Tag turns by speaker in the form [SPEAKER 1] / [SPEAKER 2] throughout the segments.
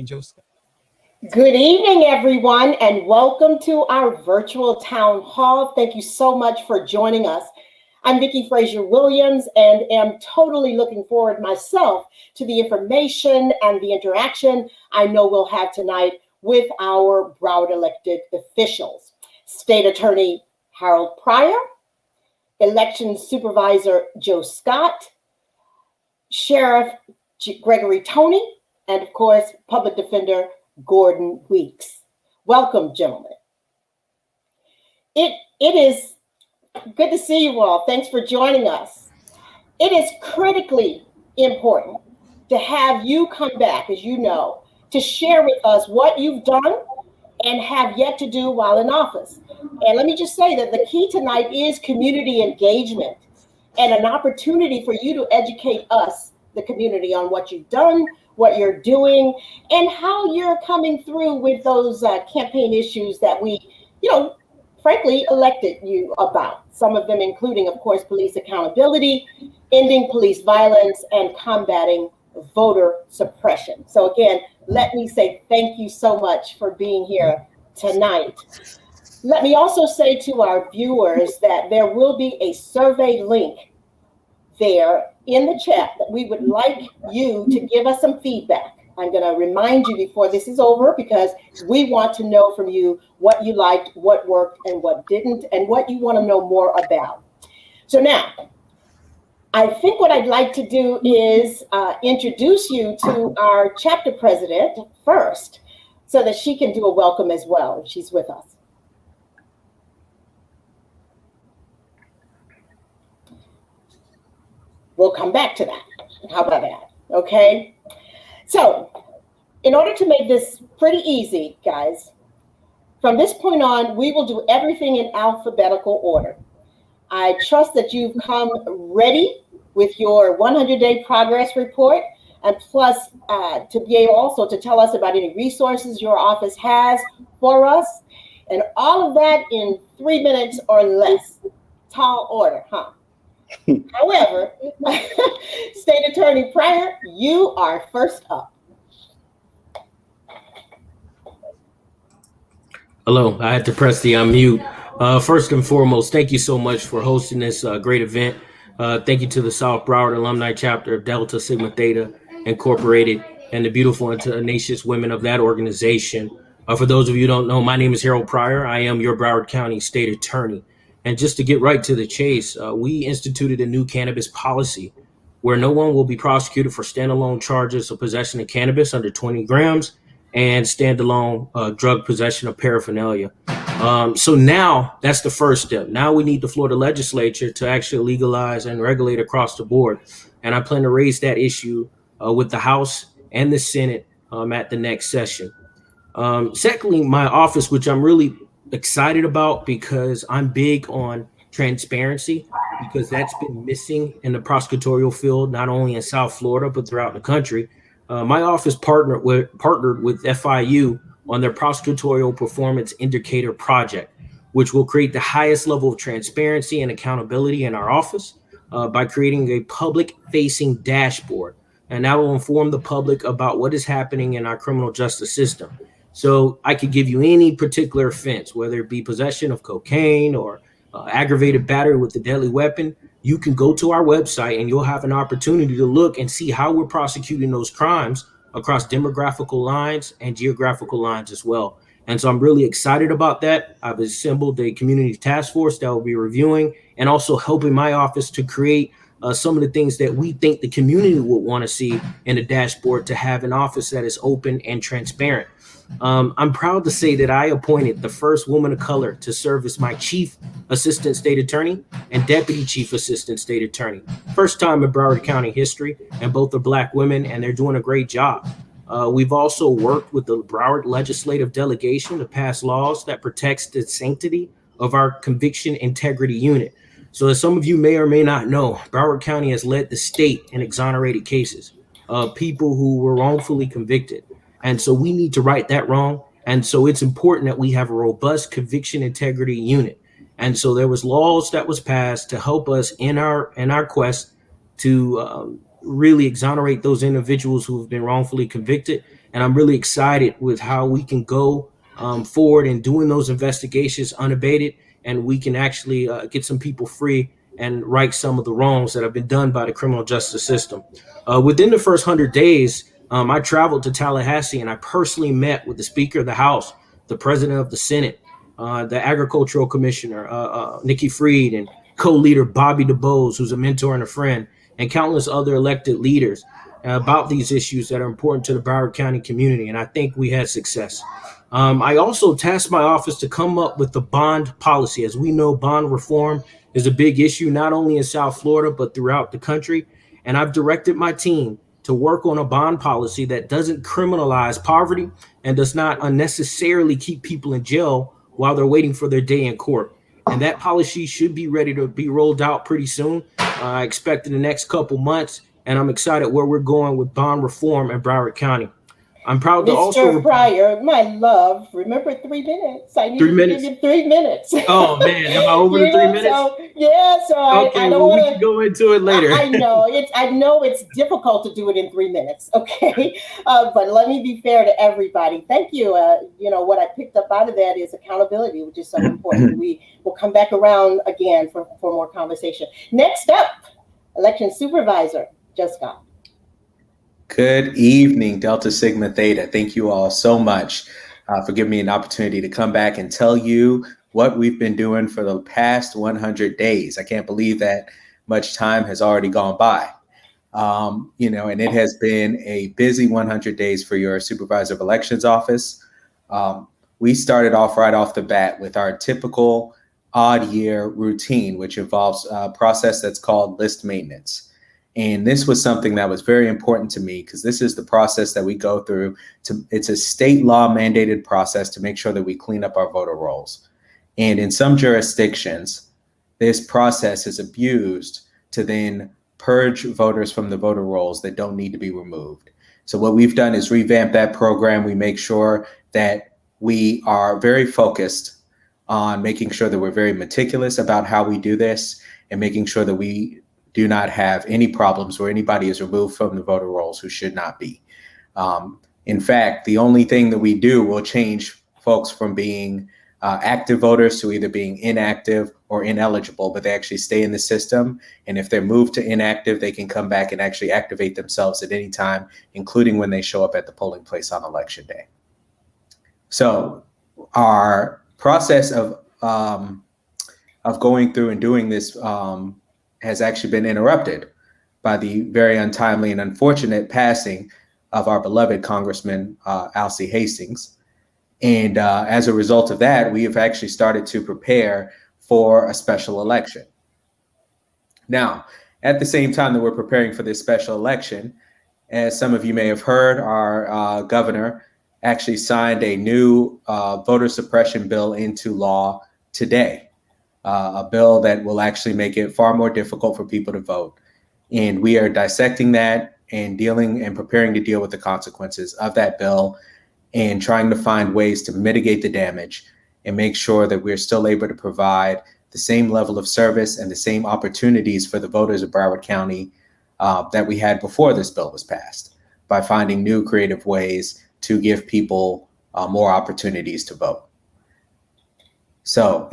[SPEAKER 1] evening, Joseph.
[SPEAKER 2] Good evening, everyone, and welcome to our virtual town hall. Thank you so much for joining us. I'm Vicki Frazier-Williams and am totally looking forward myself to the information and the interaction I know we'll have tonight with our Broward elected officials. State Attorney Harold Pryor, Election Supervisor Joe Scott, Sheriff Gregory Toney, and of course, Public Defender Gordon Weeks. Welcome, gentlemen. It is good to see you all. Thanks for joining us. It is critically important to have you come back, as you know, to share with us what you've done and have yet to do while in office. And let me just say that the key tonight is community engagement and an opportunity for you to educate us, the community, on what you've done, what you're doing, and how you're coming through with those campaign issues that we, frankly, elected you about. Some of them including, of course, police accountability, ending police violence, and combating voter suppression. So again, let me say thank you so much for being here tonight. Let me also say to our viewers that there will be a survey link there in the chat that we would like you to give us some feedback. I'm going to remind you before this is over because we want to know from you what you liked, what worked, and what didn't, and what you want to know more about. So now, I think what I'd like to do is introduce you to our chapter president first so that she can do a welcome as well if she's with us. We'll come back to that. How about that? Okay. So in order to make this pretty easy, guys, from this point on, we will do everything in alphabetical order. I trust that you've come ready with your 100-day progress report, and plus to be able also to tell us about any resources your office has for us, and all of that in 3 minutes or less. Tall order, huh? However, State Attorney Pryor, you are first up.
[SPEAKER 3] Hello, I had to press the unmute. First and foremost, thank you so much for hosting this great event. Thank you to the South Broward Alumni Chapter of Delta Sigma Theta Incorporated and the beautiful and tenacious women of that organization. For those of you who don't know, my name is Harold Pryor. I am your Broward County State Attorney. And just to get right to the chase, we instituted a new cannabis policy where no one will be prosecuted for standalone charges of possession of cannabis under 20 grams and standalone drug possession of paraphernalia. So now that's the first step. Now we need the Florida legislature to actually legalize and regulate across the board. And I plan to raise that issue with the House and the Senate at the next session. Secondly, my office, which I'm really excited about because I'm big on transparency, because that's been missing in the prosecutorial field, not only in South Florida, but throughout the country. My office partnered with FIU on their prosecutorial performance indicator project, which will create the highest level of transparency and accountability in our office by creating a public-facing dashboard. And that will inform the public about what is happening in our criminal justice system. So I could give you any particular offense, whether it be possession of cocaine or aggravated battery with a deadly weapon. You can go to our website and you'll have an opportunity to look and see how we're prosecuting those crimes across demographical lines and geographical lines as well. And so I'm really excited about that. I've assembled a community task force that will be reviewing and also helping my office to create some of the things that we think the community would want to see in a dashboard to have an office that is open and transparent. I'm proud to say that I appointed the first woman of color to serve as my chief assistant state attorney and deputy chief assistant state attorney. First time in Broward County history, and both are Black women, and they're doing a great job. We've also worked with the Broward legislative delegation to pass laws that protects the sanctity of our conviction integrity unit. So as some of you may or may not know, Broward County has led the state in exonerated cases of people who were wrongfully convicted. And so we need to right that wrong. And so it's important that we have a robust conviction integrity unit. And so there was laws that was passed to help us in our quest to really exonerate those individuals who have been wrongfully convicted. And I'm really excited with how we can go forward in doing those investigations unabated, and we can actually get some people free and right some of the wrongs that have been done by the criminal justice system. Within the first 100 days, I traveled to Tallahassee and I personally met with the Speaker of the House, the President of the Senate, the Agricultural Commissioner, Nikki Fried, and co-leader Bobby DuBose, who's a mentor and a friend, and countless other elected leaders about these issues that are important to the Broward County community. And I think we had success. I also tasked my office to come up with the bond policy. As we know, bond reform is a big issue, not only in South Florida, but throughout the country. And I've directed my team to work on a bond policy that doesn't criminalize poverty and does not unnecessarily keep people in jail while they're waiting for their day in court. And that policy should be ready to be rolled out pretty soon. I expect in the next couple months, and I'm excited where we're going with bond reform in Broward County. I'm proud to also.
[SPEAKER 2] Mr. Pryor, my love, remember 3 minutes. I need
[SPEAKER 3] 3
[SPEAKER 2] to
[SPEAKER 3] minutes?
[SPEAKER 2] give you 3 minutes.
[SPEAKER 3] Oh man, am I over the 3 minutes?
[SPEAKER 2] So
[SPEAKER 3] Okay,
[SPEAKER 2] I don't
[SPEAKER 3] well, we
[SPEAKER 2] want
[SPEAKER 3] can go into it later.
[SPEAKER 2] I know it's difficult to do it in 3 minutes. Okay, but let me be fair to everybody. Thank you. What I picked up out of that is accountability, which is so important. We will come back around again for more conversation. Next up, election supervisor, Joe Scott.
[SPEAKER 1] Good evening, Delta Sigma Theta. Thank you all so much for giving me an opportunity to come back and tell you what we've been doing for the past 100 days. I can't believe that much time has already gone by. And it has been a busy 100 days for your Supervisor of Elections office. We started off right off the bat with our typical odd year routine, which involves a process that's called list maintenance. And this was something that was very important to me because this is the process that we go through. It's a state law mandated process to make sure that we clean up our voter rolls. And in some jurisdictions, this process is abused to then purge voters from the voter rolls that don't need to be removed. So what we've done is revamp that program. We make sure that we are very focused on making sure that we're very meticulous about how we do this and making sure that we do not have any problems where anybody is removed from the voter rolls who should not be. In fact, the only thing that we do will change folks from being active voters to either being inactive or ineligible, but they actually stay in the system. And if they're moved to inactive, they can come back and actually activate themselves at any time, including when they show up at the polling place on election day. So our process of going through and doing this has actually been interrupted by the very untimely and unfortunate passing of our beloved Congressman Alcee Hastings. And as a result of that, we have actually started to prepare for a special election. Now, at the same time that we're preparing for this special election, as some of you may have heard, our governor actually signed a new voter suppression bill into law today. A bill that will actually make it far more difficult for people to vote. And we are dissecting that and dealing and preparing to deal with the consequences of that bill and trying to find ways to mitigate the damage and make sure that we're still able to provide the same level of service and the same opportunities for the voters of Broward County that we had before this bill was passed, by finding new creative ways to give people more opportunities to vote. So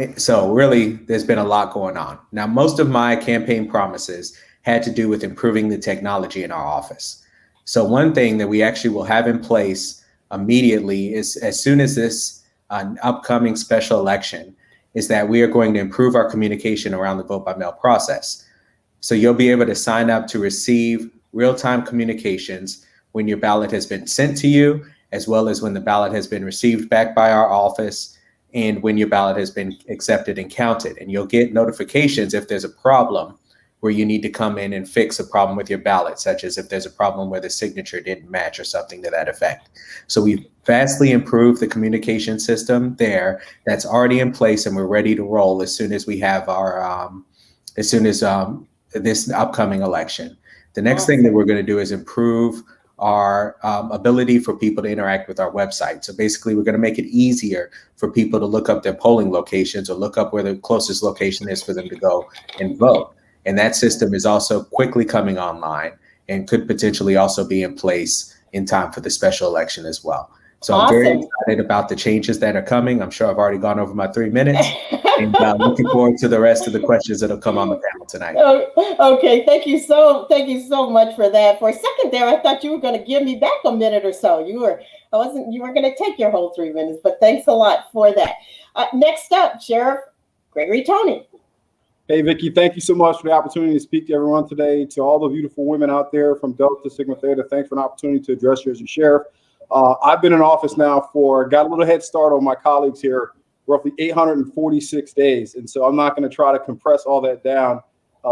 [SPEAKER 1] really, there's been a lot going on. Now, most of my campaign promises had to do with improving the technology in our office. So one thing that we actually will have in place immediately is, as soon as this upcoming special election, is that we are going to improve our communication around the vote by mail process. So you'll be able to sign up to receive real-time communications when your ballot has been sent to you, as well as when the ballot has been received back by our office, and when your ballot has been accepted and counted. And you'll get notifications if there's a problem where you need to come in and fix a problem with your ballot, such as if there's a problem where the signature didn't match or something to that effect. So we've vastly improved the communication system there. That's already in place, and we're ready to roll as soon as we have our, this upcoming election. The next thing that we're going to do is improve our ability for people to interact with our website. So basically, we're going to make it easier for people to look up their polling locations or look up where the closest location is for them to go and vote. And that system is also quickly coming online and could potentially also be in place in time for the special election as well. So I'm very excited about the changes that are coming. I'm sure I've already gone over my 3 minutes, and looking forward to the rest of the questions that'll come on the panel tonight.
[SPEAKER 2] Okay, thank you so much for that. For a second there, I thought you were going to give me back a minute or so. You weren't going to take your whole 3 minutes, but thanks a lot for that. Next up, Sheriff Gregory Tony.
[SPEAKER 4] Hey, Vicki, thank you so much for the opportunity to speak to everyone today. To all the beautiful women out there from Delta Sigma Theta, thanks for an opportunity to address you as your sheriff. I've been in office now got a little head start on my colleagues here, roughly 846 days. And so I'm not going to try to compress all that down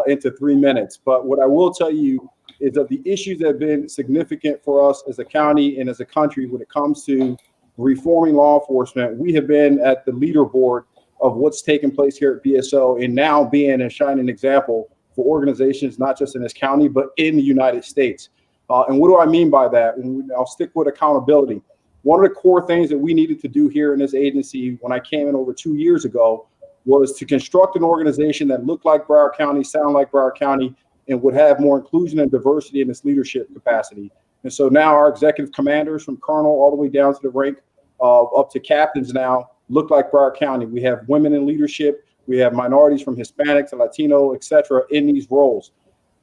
[SPEAKER 4] into 3 minutes. But what I will tell you is that the issues that have been significant for us as a county and as a country when it comes to reforming law enforcement, we have been at the leaderboard of what's taking place here at BSO, and now being a shining example for organizations, not just in this county, but in the United States. And what do I mean by that? And I'll stick with accountability. One of the core things that we needed to do here in this agency when I came in over 2 years ago was to construct an organization that looked like Broward County, sound like Broward County, and would have more inclusion and diversity in its leadership capacity. And so now our executive commanders, from colonel all the way down to the rank up to captains now, look like Broward County. We have women in leadership. We have minorities from Hispanic to Latino, et cetera, in these roles.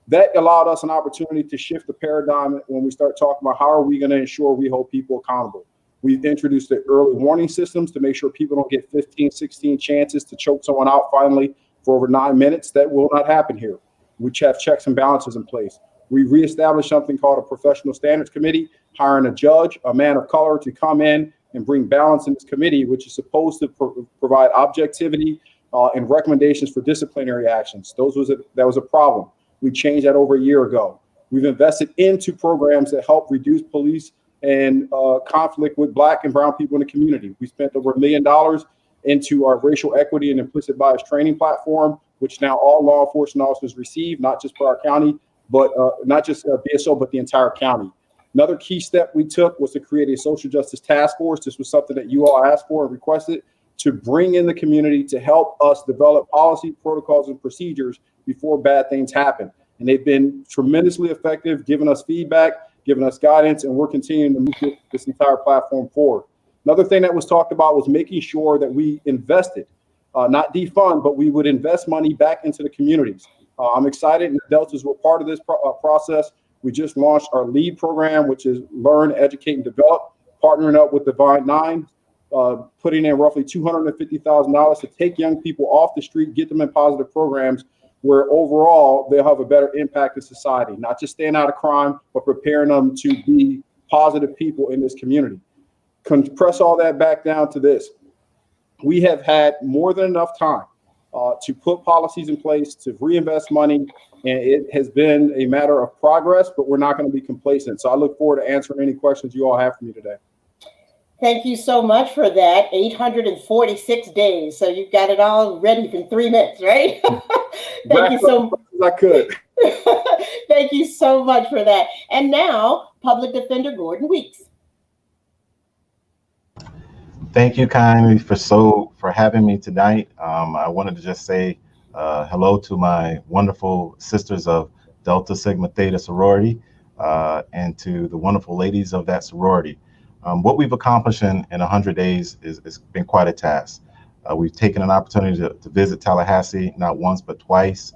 [SPEAKER 4] That allowed us an opportunity to shift the paradigm when we start talking about how are we going to ensure we hold people accountable. We've introduced the early warning systems to make sure people don't get 15, 16 chances to choke someone out finally for over 9 minutes. That will not happen here. We have checks and balances in place. We reestablished something called a professional standards committee, hiring a judge, a man of color, to come in and bring balance in this committee, which is supposed to provide objectivity and recommendations for disciplinary actions. That was a problem. We changed that over a year ago. We've invested into programs that help reduce police and conflict with Black and brown people in the community. We spent over $1 million into our racial equity and implicit bias training platform, which now all law enforcement officers receive, not just Broward County, but not just BSO, but the entire county. Another key step we took was to create a social justice task force. This was something that you all asked for and requested, to bring in the community to help us develop policy, protocols, and procedures before bad things happen. And they've been tremendously effective, giving us feedback, giving us guidance, and we're continuing to move this entire platform forward. Another thing that was talked about was making sure that we invested, not defund, but we would invest money back into the communities. I'm excited, and the Deltas were part of this process. We just launched our LEAD program, which is Learn, Educate, and Develop, partnering up with Divine Nine, putting in roughly $250,000 to take young people off the street, get them in positive programs where overall they'll have a better impact in society, not just staying out of crime, but preparing them to be positive people in this community. Compress all that back down to this. We have had more than enough time to put policies in place, to reinvest money, and it has been a matter of progress, but we're not going to be complacent. So I look forward to answering any questions you all have for me today.
[SPEAKER 2] Thank you so much for that. 846 days. So you got it all ready in 3 minutes, right? Thank you so much.
[SPEAKER 4] I could.
[SPEAKER 2] Thank you so much for that. And now, Public Defender Gordon Weeks.
[SPEAKER 5] Thank you kindly for having me tonight. I wanted to just say hello to my wonderful sisters of Delta Sigma Theta sorority and to the wonderful ladies of that sorority. What we've accomplished in 100 days is been quite a task. We've taken an opportunity to visit Tallahassee not once but twice,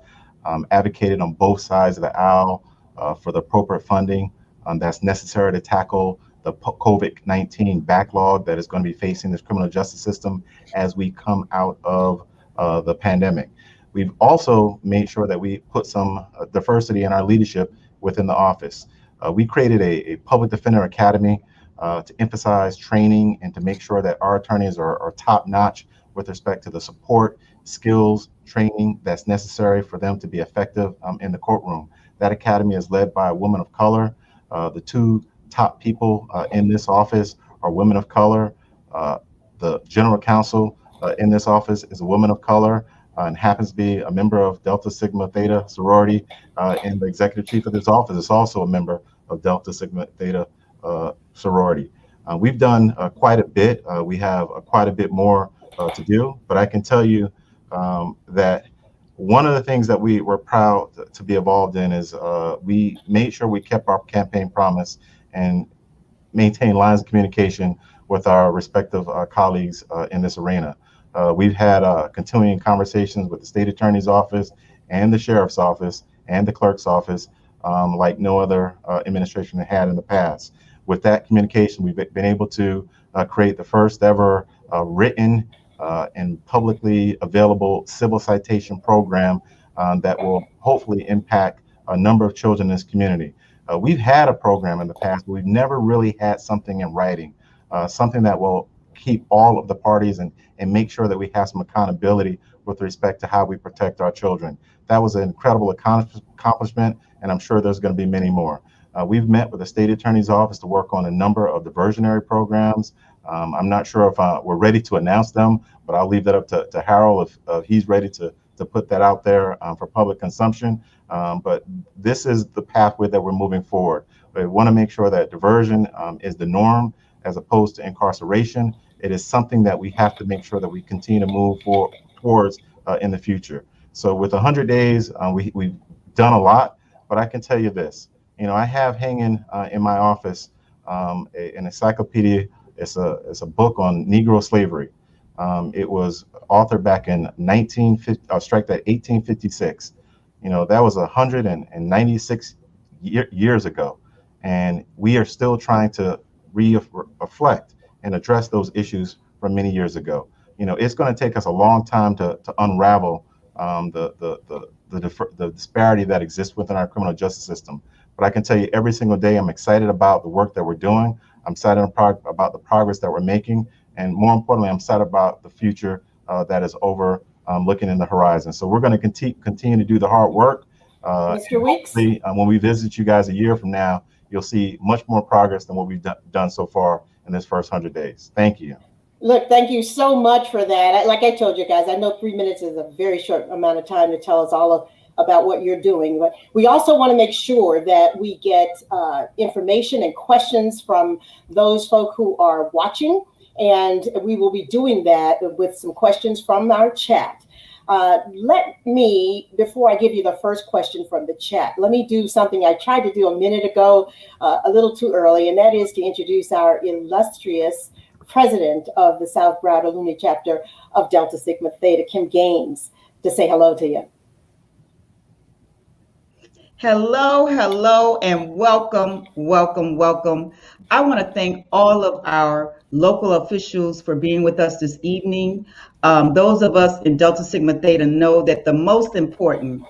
[SPEAKER 5] advocated on both sides of the aisle for the appropriate funding that's necessary to tackle the COVID-19 backlog that is going to be facing this criminal justice system as we come out of the pandemic. We've also made sure that we put some diversity in our leadership within the office. We created a public defender academy to emphasize training and to make sure that our attorneys are top-notch with respect to the support, skills, training that's necessary for them to be effective in the courtroom. That academy is led by a woman of color. The two top people in this office are women of color. The general counsel in this office is a woman of color and happens to be a member of Delta Sigma Theta sorority, and the executive chief of this office is also a member of Delta Sigma Theta sorority. We've done quite a bit. We have quite a bit more to do, but I can tell you that one of the things that we were proud to be involved in is we made sure we kept our campaign promise and maintain lines of communication with our respective colleagues in this arena. We've had continuing conversations with the state attorney's office and the sheriff's office and the clerk's office like no other administration had in the past. With that communication, we've been able to create the first ever written and publicly available civil citation program that will hopefully impact a number of children in this community. We've had a program in the past, but we've never really had something in writing, something that will keep all of the parties and make sure that we have some accountability with respect to how we protect our children. That was an incredible accomplishment, and I'm sure there's going to be many more. We've met with the state attorney's office to work on a number of diversionary programs. I'm not sure if we're ready to announce them, but I'll leave that up to Harold if he's ready to put that out there for public consumption. But this is the pathway that we're moving forward. We want to make sure that diversion is the norm as opposed to incarceration. It is something that we have to make sure that we continue to move towards in the future. So with 100 days, we've done a lot, but I can tell you this. I have hanging in my office an encyclopedia. It's a book on Negro slavery. It was authored back in 1856. That was 196 years ago, and we are still trying to reflect and address those issues from many years ago. It's going to take us a long time to unravel the disparity that exists within our criminal justice system. But I can tell you every single day, I'm excited about the work that we're doing. I'm excited about the progress that we're making. And more importantly, I'm excited about the future that is looking in the horizon. So we're going to continue to do the hard work.
[SPEAKER 2] Mr. Weeks?
[SPEAKER 5] When we visit you guys a year from now, you'll see much more progress than what we've done so far in this first 100 days. Thank you.
[SPEAKER 2] Look, thank you so much for that. Like I told you guys, I know 3 minutes is a very short amount of time to tell us all about what you're doing, but we also want to make sure that we get information and questions from those folk who are watching, and we will be doing that with some questions from our chat. Let me, before I give you the first question from the chat, let me do something I tried to do a minute ago, a little too early, and that is to introduce our illustrious president of the South Broward Alumni Chapter of Delta Sigma Theta, Kim Gaines, to say hello to you.
[SPEAKER 6] Hello, and welcome. I want to thank all of our local officials for being with us this evening. Those of us in Delta Sigma Theta know that the most important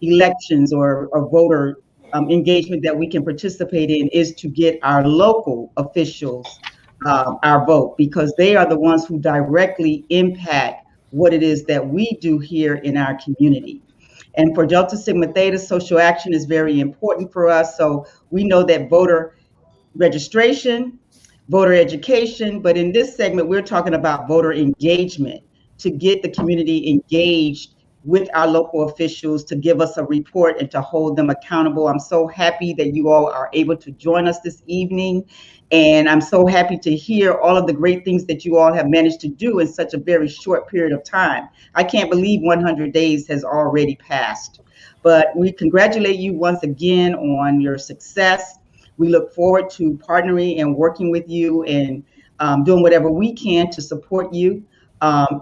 [SPEAKER 6] elections or voter engagement that we can participate in is to get our local officials our vote, because they are the ones who directly impact what it is that we do here in our community. And for Delta Sigma Theta, social action is very important for us. So we know that voter registration, voter education, but in this segment, we're talking about voter engagement, to get the community engaged with our local officials, to give us a report and to hold them accountable. I'm so happy that you all are able to join us this evening. And I'm so happy to hear all of the great things that you all have managed to do in such a very short period of time. I can't believe 100 days has already passed, but we congratulate you once again on your success. We look forward to partnering and working with you and doing whatever we can to support you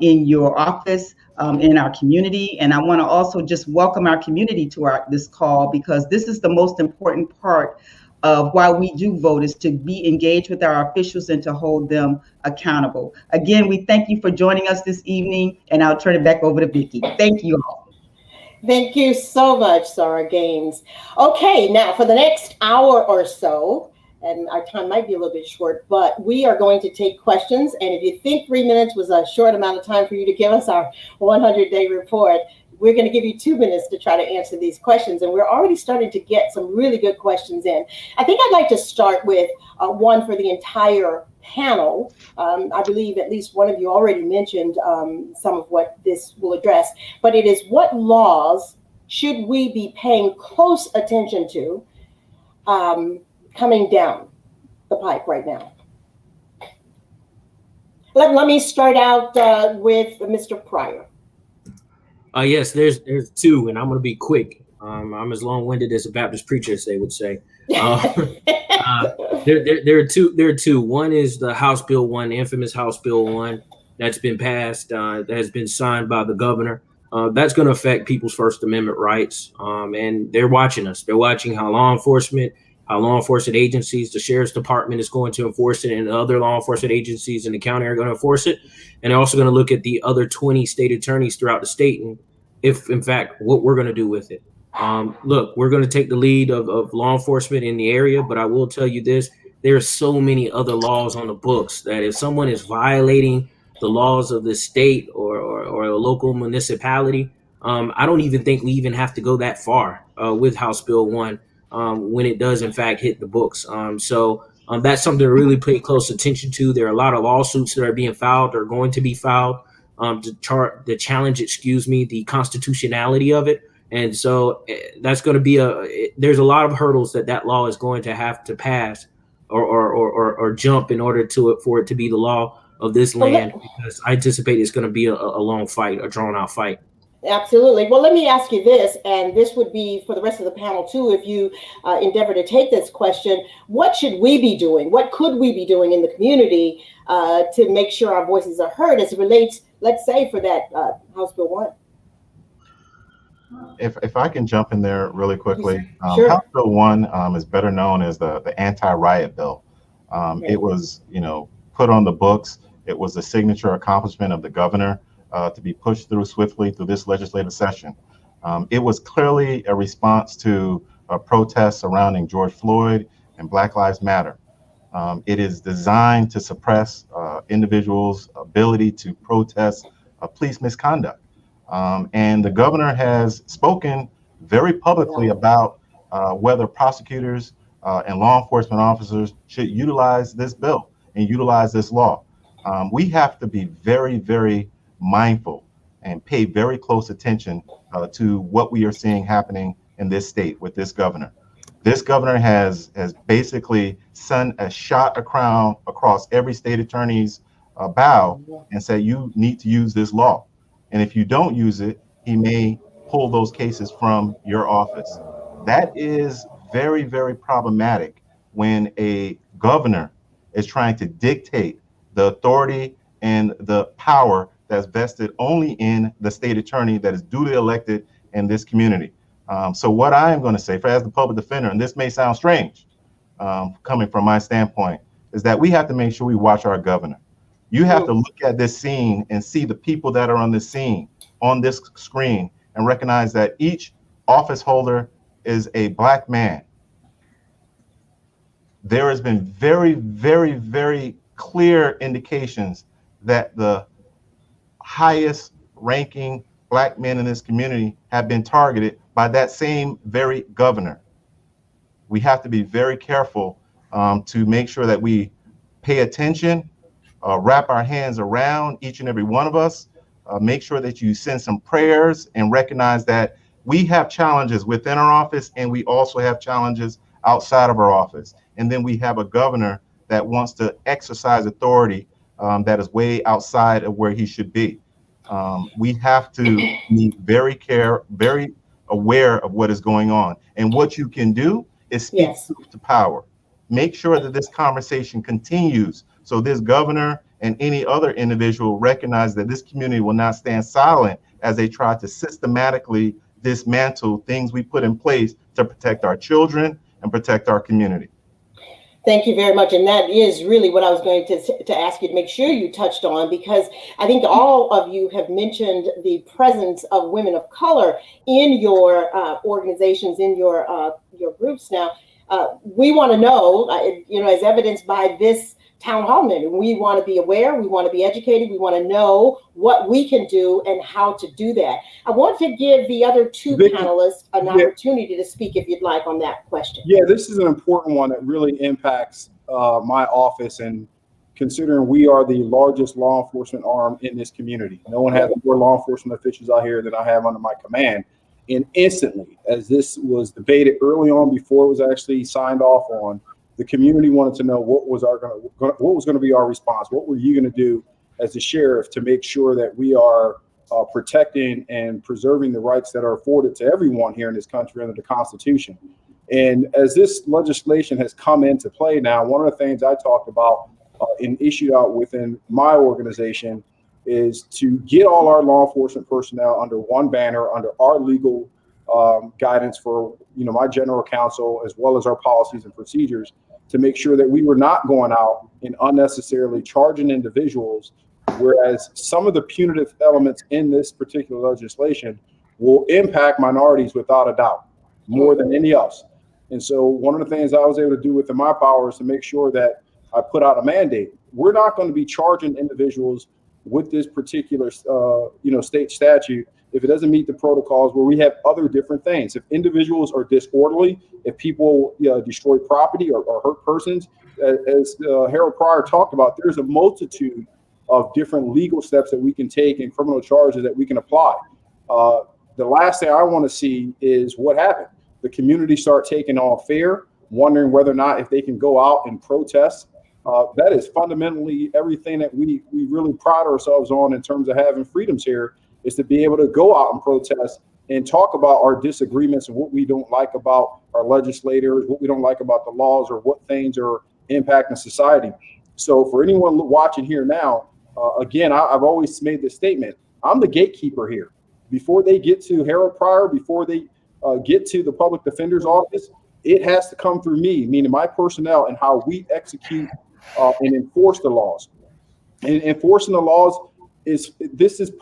[SPEAKER 6] in your office, in our community. And I want to also just welcome our community to this call, because this is the most important part of why we do vote, is to be engaged with our officials and to hold them accountable. Again, we thank you for joining us this evening, and I'll turn it back over to Vicki. Thank you all.
[SPEAKER 2] Thank you so much, Sarah Gaines. Okay, now for the next hour or so, and our time might be a little bit short, but we are going to take questions. And if you think 3 minutes was a short amount of time for you to give us our 100-day report, we're going to give you 2 minutes to try to answer these questions. And we're already starting to get some really good questions in. I think I'd like to start with one for the entire panel. I believe at least one of you already mentioned some of what this will address, but it is, what laws should we be paying close attention to coming down the pipe right now? Let me start out with Mr. Pryor.
[SPEAKER 3] Yes, there's two, and I'm going to be quick. I'm as long-winded as a Baptist preacher, as they would say. There are two. There are two. One is the House Bill 1, infamous House Bill 1, that's been passed, that has been signed by the governor. That's going to affect people's First Amendment rights, and they're watching us. They're watching how law enforcement agencies, the sheriff's department is going to enforce it, and other law enforcement agencies in the county are going to enforce it. And they're also going to look at the other 20 state attorneys throughout the state, and if, in fact, what we're going to do with it. Look, we're going to take the lead of law enforcement in the area, but I will tell you this: there are so many other laws on the books that if someone is violating the laws of the state or a local municipality, I don't even think we even have to go that far with House Bill 1 when it does, in fact, hit the books. So that's something to really pay close attention to. There are a lot of lawsuits that are being filed or going to be filed to challenge, the constitutionality of it. And so that's going to be there's a lot of hurdles that law is going to have to pass or jump in order for it to be the law of this land, because I anticipate it's going to be a long fight, a drawn out fight.
[SPEAKER 2] Absolutely. Well, let me ask you this, and this would be for the rest of the panel too, if you endeavor to take this question. What should we be doing? What could we be doing in the community to make sure our voices are heard as it relates, let's say, for that House Bill 1?
[SPEAKER 5] If I can jump in there really quickly,
[SPEAKER 2] Sure.
[SPEAKER 5] House Bill 1 is better known as the anti-riot bill. It was, put on the books. It was a signature accomplishment of the governor to be pushed through swiftly through this legislative session. It was clearly a response to protests surrounding George Floyd and Black Lives Matter. It is designed to suppress individuals' ability to protest police misconduct. And the governor has spoken very publicly about whether prosecutors and law enforcement officers should utilize this bill and utilize this law. We have to be very, very mindful and pay very close attention to what we are seeing happening in this state with this governor. This governor has basically sent a shot across every state attorney's bow and said, you need to use this law. And if you don't use it, he may pull those cases from your office. That is very, very problematic when a governor is trying to dictate the authority and the power that's vested only in the state attorney that is duly elected in this community. So what I am going to say, as the public defender, and this may sound strange coming from my standpoint, is that we have to make sure we watch our governor. You have to look at this scene and see the people that are on this scene, on this screen, and recognize that each office holder is a Black man. There has been very, very, very clear indications that the highest ranking Black men in this community have been targeted by that same very governor. We have to be very careful to make sure that we pay attention, wrap our hands around each and every one of us, make sure that you send some prayers and recognize that we have challenges within our office and we also have challenges outside of our office. And then we have a governor that wants to exercise authority that is way outside of where he should be. We have to be very aware of what is going on. And what you can do is speak truth to power. Make sure that this conversation continues so this governor and any other individual recognize that this community will not stand silent as they try to systematically dismantle things we put in place to protect our children and protect our community.
[SPEAKER 2] Thank you very much. And that is really what I was going to ask you to make sure you touched on, because I think all of you have mentioned the presence of women of color in your organizations, in your groups. Now, we want to know, as evidenced by this town hall meeting, we want to be aware, we want to be educated, we want to know what we can do and how to do that. I want to give the other two panelists an opportunity to speak if you'd like on that question.
[SPEAKER 4] Yeah, this is an important one that really impacts my office, and considering we are the largest law enforcement arm in this community. No one has more law enforcement officials out here than I have under my command. And instantly, as this was debated early on before it was actually signed off on, the community wanted to know what was going to be our response. What were you going to do as the sheriff to make sure that we are protecting and preserving the rights that are afforded to everyone here in this country under the Constitution. And as this legislation has come into play now, one of the things I talked about and issued out within my organization is to get all our law enforcement personnel under one banner, under our legal guidance for, my general counsel, as well as our policies and procedures, to make sure that we were not going out and unnecessarily charging individuals, whereas some of the punitive elements in this particular legislation will impact minorities without a doubt, more than any else. And so one of the things I was able to do within my power is to make sure that I put out a mandate. We're not going to be charging individuals with this particular, state statute if it doesn't meet the protocols, where we have other different things. If individuals are disorderly, if people destroy property or hurt persons, as Harold Pryor talked about, there's a multitude of different legal steps that we can take and criminal charges that we can apply. The last thing I want to see is what happened. The community start taking on fear, wondering whether or not if they can go out and protest. That is fundamentally everything that we really pride ourselves on in terms of having freedoms here, is to be able to go out and protest and talk about our disagreements and what we don't like about our legislators, what we don't like about the laws, or what things are impacting society. So for anyone watching here now, again, I've always made this statement. I'm the gatekeeper here. Before they get to Harold Pryor, before they get to the public defender's office, it has to come through me, meaning my personnel, and how we execute and enforce the laws. And enforcing the laws is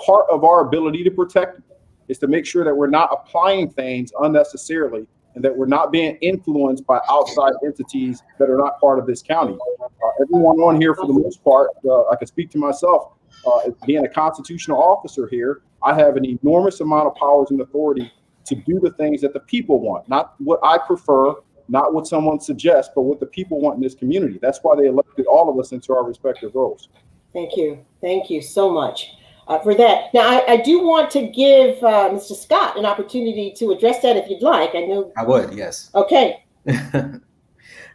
[SPEAKER 4] part of our ability to protect, is to make sure that we're not applying things unnecessarily and that we're not being influenced by outside entities that are not part of this county. Everyone on here, for the most part, I can speak to myself, being a constitutional officer here, I have an enormous amount of powers and authority to do the things that the people want, not what I prefer, not what someone suggests, but what the people want in this community. That's why they elected all of us into our respective roles.
[SPEAKER 2] Thank you. Thank you so much for that. Now, I do want to give Mr. Scott an opportunity to address that if you'd like. I know.
[SPEAKER 1] I would, yes.
[SPEAKER 2] Okay.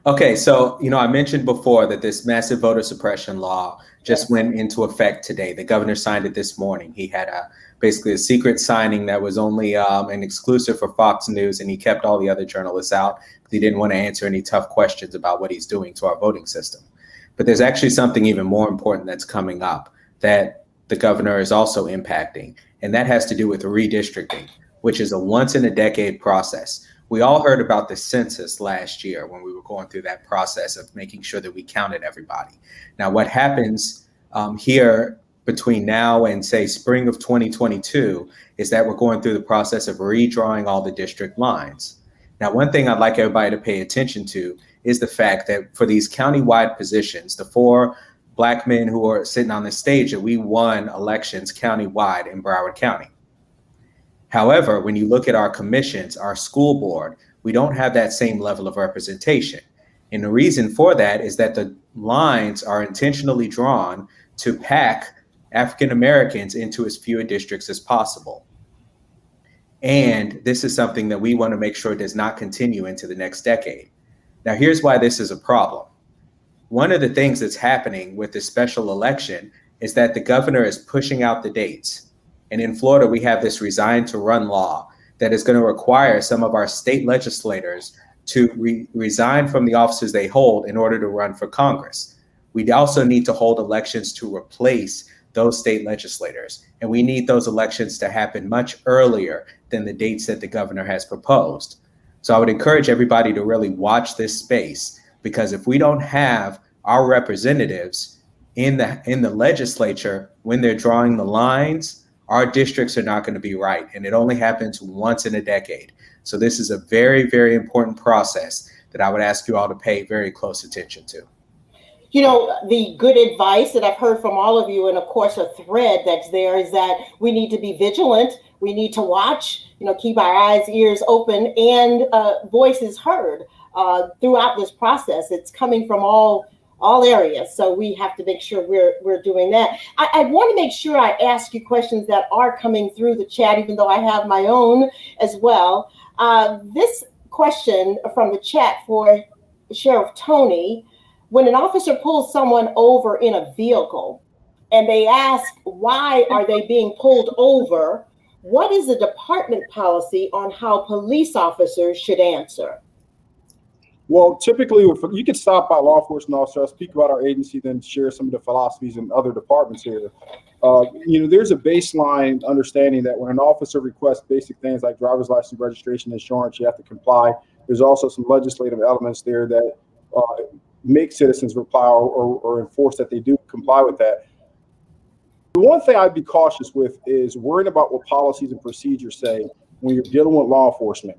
[SPEAKER 1] Okay, so, I mentioned before that this massive voter suppression law just went into effect today. The governor signed it this morning. He had basically a secret signing that was only an exclusive for Fox News, and he kept all the other journalists out because he didn't want to answer any tough questions about what he's doing to our voting system. But there's actually something even more important that's coming up that the governor is also impacting, and that has to do with redistricting, which is a once-in-a-decade process. We all heard about the census last year when we were going through that process of making sure that we counted everybody. Now, what happens here between now and, say, spring of 2022 is that we're going through the process of redrawing all the district lines. Now, one thing I'd like everybody to pay attention to is the fact that for these county-wide positions, the 4 Black men who are sitting on the stage, that we won elections county-wide in Broward County. However, when you look at our commissions, our school board, we don't have that same level of representation. And the reason for that is that the lines are intentionally drawn to pack African Americans into as few districts as possible. And this is something that we want to make sure does not continue into the next decade. Now, here's why this is a problem. One of the things that's happening with this special election is that the governor is pushing out the dates. And in Florida, we have this resign to run law that is going to require some of our state legislators to resign from the offices they hold in order to run for Congress. We also need to hold elections to replace those state legislators. And we need those elections to happen much earlier than the dates that the governor has proposed. So I would encourage everybody to really watch this space, because if we don't have our representatives in the legislature when they're drawing the lines, our districts are not going to be right. And it only happens once in a decade. So this is a very, very important process that I would ask you all to pay very close attention to.
[SPEAKER 2] The good advice that I've heard from all of you, and of course a thread that's there, is that we need to be vigilant. We need to watch, keep our eyes, ears open, and voices heard throughout this process. It's coming from all areas. So we have to make sure we're doing that. I want to make sure I ask you questions that are coming through the chat, even though I have my own as well. This question from the chat for Sheriff Tony: when an officer pulls someone over in a vehicle and they ask, why are they being pulled over? What is the department policy on how police officers should answer?
[SPEAKER 4] Well, typically, if you get stopped by a law enforcement officer, I'll speak about our agency, then share some of the philosophies in other departments here. There's a baseline understanding that when an officer requests basic things like driver's license, registration, insurance, you have to comply. There's also some legislative elements there that make citizens reply or enforce that they do comply with that. The one thing I'd be cautious with is worrying about what policies and procedures say when you're dealing with law enforcement.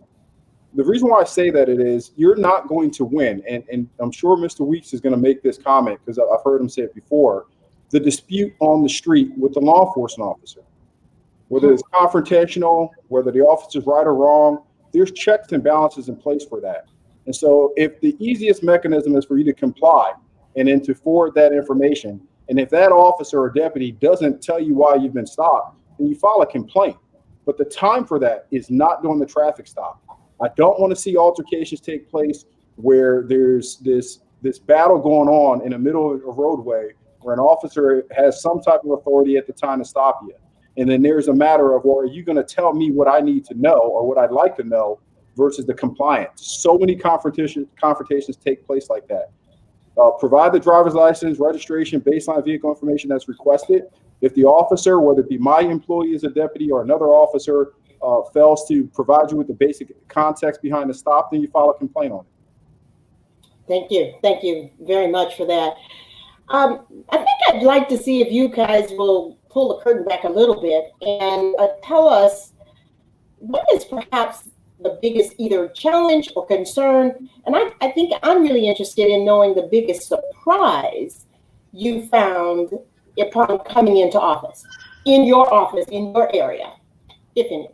[SPEAKER 4] The reason why I say that it is you're not going to win. And I'm sure Mr. Weeks is going to make this comment because I've heard him say it before. The dispute on the street with the law enforcement officer, whether it's confrontational, whether the officer's right or wrong, there's checks and balances in place for that. And so if the easiest mechanism is for you to comply and then to forward that information, and if that officer or deputy doesn't tell you why you've been stopped, then you file a complaint. But the time for that is not during the traffic stop. I don't want to see altercations take place where there's this battle going on in the middle of a roadway where an officer has some type of authority at the time to stop you. And then there's a matter of, well, are you going to tell me what I need to know or what I'd like to know versus the compliance? So many confrontations take place like that. Provide the driver's license, registration, baseline vehicle information that's requested. If the officer, whether it be my employee as a deputy or another officer, fails to provide you with the basic context behind the stop, then you file a complaint on it.
[SPEAKER 2] Thank you. Thank you very much for that. I think I'd like to see if you guys will pull the curtain back a little bit and tell us what is perhaps the biggest either challenge or concern. And I think I'm really interested in knowing the biggest surprise you found upon coming into office, in your area, if any.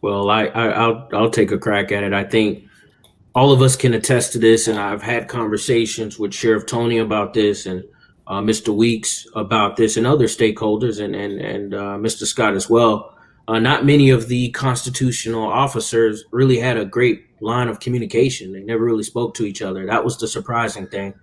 [SPEAKER 3] Well, I'll take a crack at it. I think all of us can attest to this, and I've had conversations with Sheriff Tony about this and Mr. Weeks about this and other stakeholders and Mr. Scott as well. Not many of the constitutional officers really had a great line of communication. They never really spoke to each other. That was the surprising thing.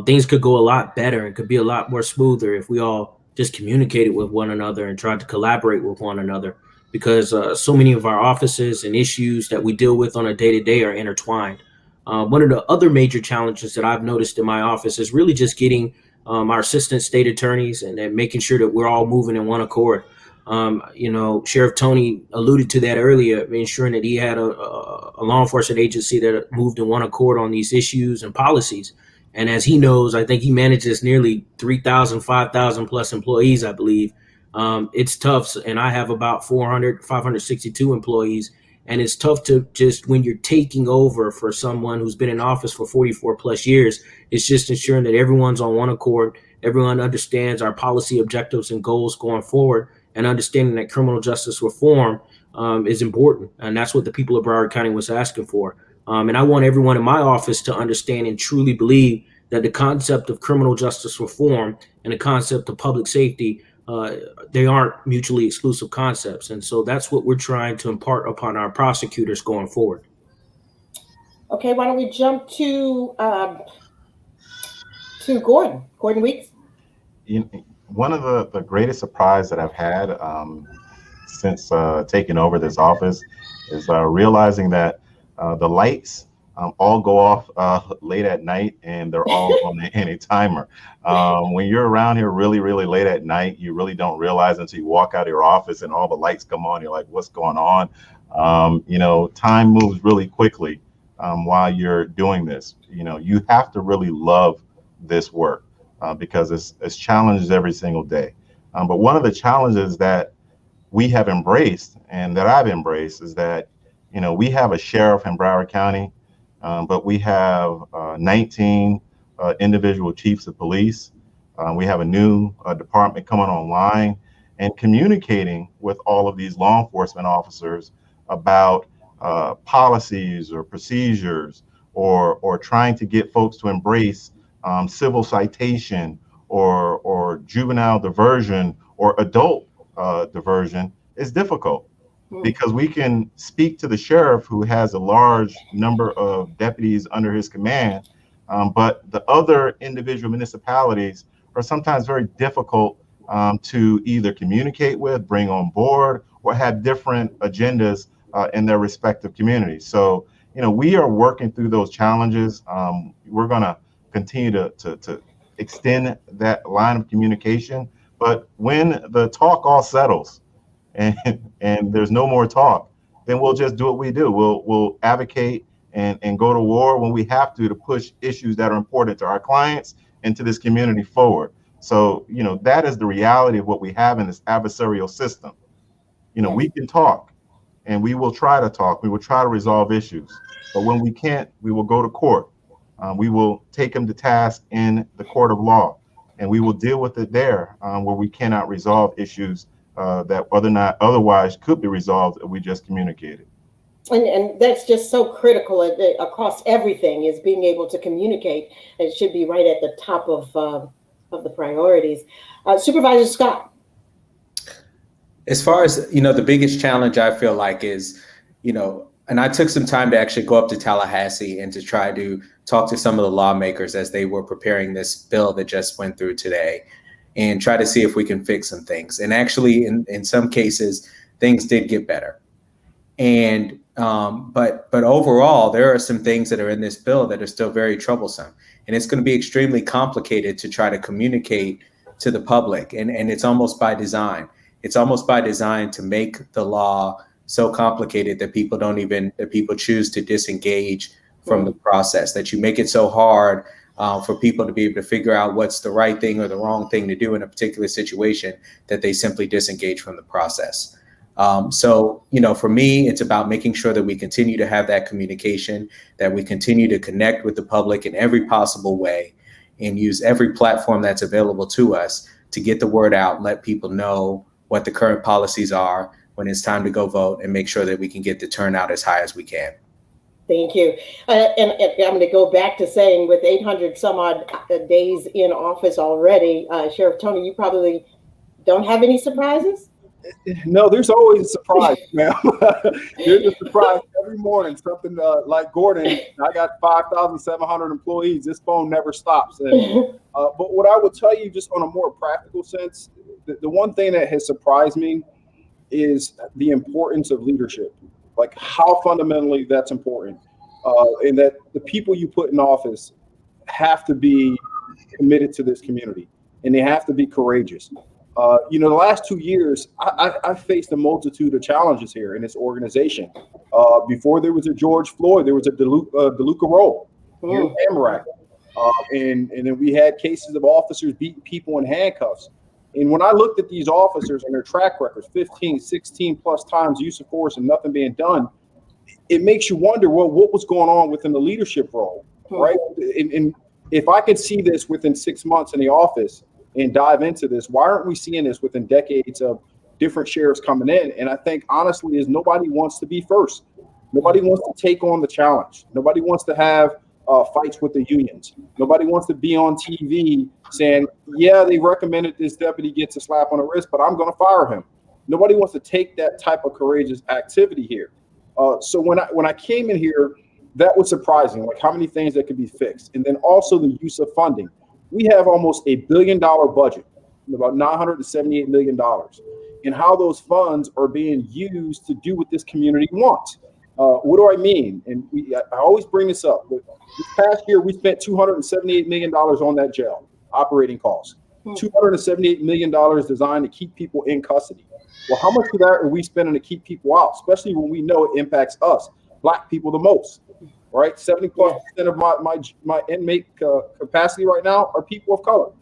[SPEAKER 3] Things could go a lot better and could be a lot more smoother if we all just communicated with one another and tried to collaborate with one another, because so many of our offices and issues that we deal with on a day-to-day are intertwined. One of the other major challenges that I've noticed in my office is really just getting our assistant state attorneys and making sure that we're all moving in one accord. Sheriff Tony alluded to that earlier, ensuring that he had a law enforcement agency that moved in one accord on these issues and policies. And as he knows, I think he manages nearly 3,000, 5,000 plus employees, I believe. It's tough. And I have about 562 employees. And it's tough to just, when you're taking over for someone who's been in office for 44 plus years, it's just ensuring that everyone's on one accord. Everyone understands our policy objectives and goals going forward, and understanding that criminal justice reform is important. And that's what the people of Broward County was asking for. And I want everyone in my office to understand and truly believe that the concept of criminal justice reform and the concept of public safety, they aren't mutually exclusive concepts. And so that's what we're trying to impart upon our prosecutors going forward.
[SPEAKER 2] Okay, why don't we jump to Gordon Weeks?
[SPEAKER 5] One of the greatest surprise that I've had since taking over this office is realizing that the lights all go off late at night, and they're all on a timer. When you're around here really, really late at night, you really don't realize until you walk out of your office and all the lights come on. You're like, what's going on? Time moves really quickly while you're doing this. You have to really love this work because it's challenges every single day. But one of the challenges that we have embraced and that I've embraced is that, we have a sheriff in Broward County, but we have 19 individual chiefs of police. We have a new department coming online, and communicating with all of these law enforcement officers about policies or procedures, or trying to get folks to embrace civil citation or juvenile diversion or adult diversion is difficult. Because we can speak to the sheriff who has a large number of deputies under his command, but the other individual municipalities are sometimes very difficult to either communicate with, bring on board, or have different agendas in their respective communities. So, we are working through those challenges. We're going to continue to extend that line of communication. But when the talk all settles and there's no more talk, then we'll just do what we do. We'll advocate and go to war when we have to push issues that are important to our clients and to this community forward. So, that is the reality of what we have in this adversarial system. We can talk and we will try to talk. We will try to resolve issues. But when we can't, we will go to court. We will take them to task in the court of law, and we will deal with it there where we cannot resolve issues that otherwise could be resolved if we just communicated.
[SPEAKER 2] And that's just so critical across everything, is being able to communicate. It should be right at the top of the priorities. Supervisor Scott.
[SPEAKER 1] As far as, the biggest challenge I feel like is, and I took some time to actually go up to Tallahassee and to try to talk to some of the lawmakers as they were preparing this bill that just went through today, and try to see if we can fix some things. And actually, in some cases, things did get better. And but overall, there are some things that are in this bill that are still very troublesome. And it's going to be extremely complicated to try to communicate to the public. And it's almost by design. It's almost by design to make the law so complicated that people choose to disengage from the process, that you make it so hard for people to be able to figure out what's the right thing or the wrong thing to do in a particular situation, that they simply disengage from the process. So, for me, it's about making sure that we continue to have that communication, that we continue to connect with the public in every possible way, and use every platform that's available to us to get the word out and let people know what the current policies are when it's time to go vote, and make sure that we can get the turnout as high as we can.
[SPEAKER 2] Thank you. And I'm going to go back to saying, with 800 some odd days in office already, Sheriff Tony, you probably don't have any surprises?
[SPEAKER 4] No, there's always a surprise, ma'am. There's a surprise every morning. Something like Gordon, I got 5,700 employees. This phone never stops. And, but what I would tell you, just on a more practical sense, the one thing that has surprised me is the importance of leadership, like how fundamentally that's important, and that the people you put in office have to be committed to this community, and they have to be courageous. The last 2 years, I faced a multitude of challenges here in this organization. Before there was a George Floyd, there was a DeLuca Roll here in Tamarack. And then we had cases of officers beating people in handcuffs. And when I looked at these officers and their track records, 15, 16 plus times use of force and nothing being done, it makes you wonder, well, what was going on within the leadership role, right? And if I could see this within 6 months in the office and dive into this, why aren't we seeing this within decades of different sheriffs coming in? And I think, honestly, is nobody wants to be first. Nobody wants to take on the challenge. Nobody wants to have fights with the unions. Nobody wants to be on TV saying, yeah, they recommended this deputy gets a slap on the wrist, but I'm going to fire him. Nobody wants to take that type of courageous activity here. So when I came in here, that was surprising, like how many things that could be fixed. And then also the use of funding. We have almost $1 billion budget, about $978 million, and how those funds are being used to do what this community wants. What do I mean? And I always bring this up. But this past year, we spent $278 million on that jail operating costs. $278 million designed to keep people in custody. Well, how much of that are we spending to keep people out, especially when we know it impacts us, Black people, the most? Right, 70+% of my inmate capacity right now are people of color.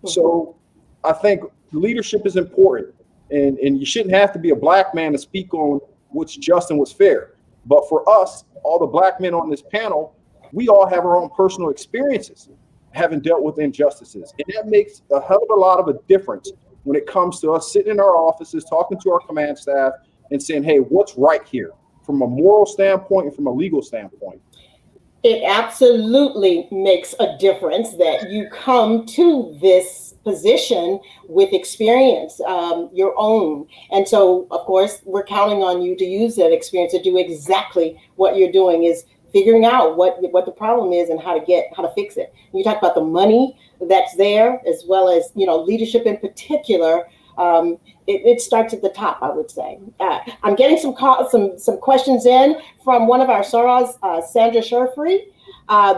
[SPEAKER 4] So I think leadership is important, and you shouldn't have to be a Black man to speak on what's just and what's fair. But for us, all the Black men on this panel, we all have our own personal experiences having dealt with injustices, and that makes a hell of a lot of a difference when it comes to us sitting in our offices, talking to our command staff, and saying, "Hey, what's right here?" from a moral standpoint and from a legal standpoint.
[SPEAKER 2] It absolutely makes a difference that you come to this position with experience, your own. And so, of course, we're counting on you to use that experience to do exactly what you're doing, is figuring out what the problem is and how to fix it. You talk about the money that's there, as well as, you know, leadership in particular. It starts at the top, I would say. I'm getting some questions in from one of our Soras, Sandra Sherfree.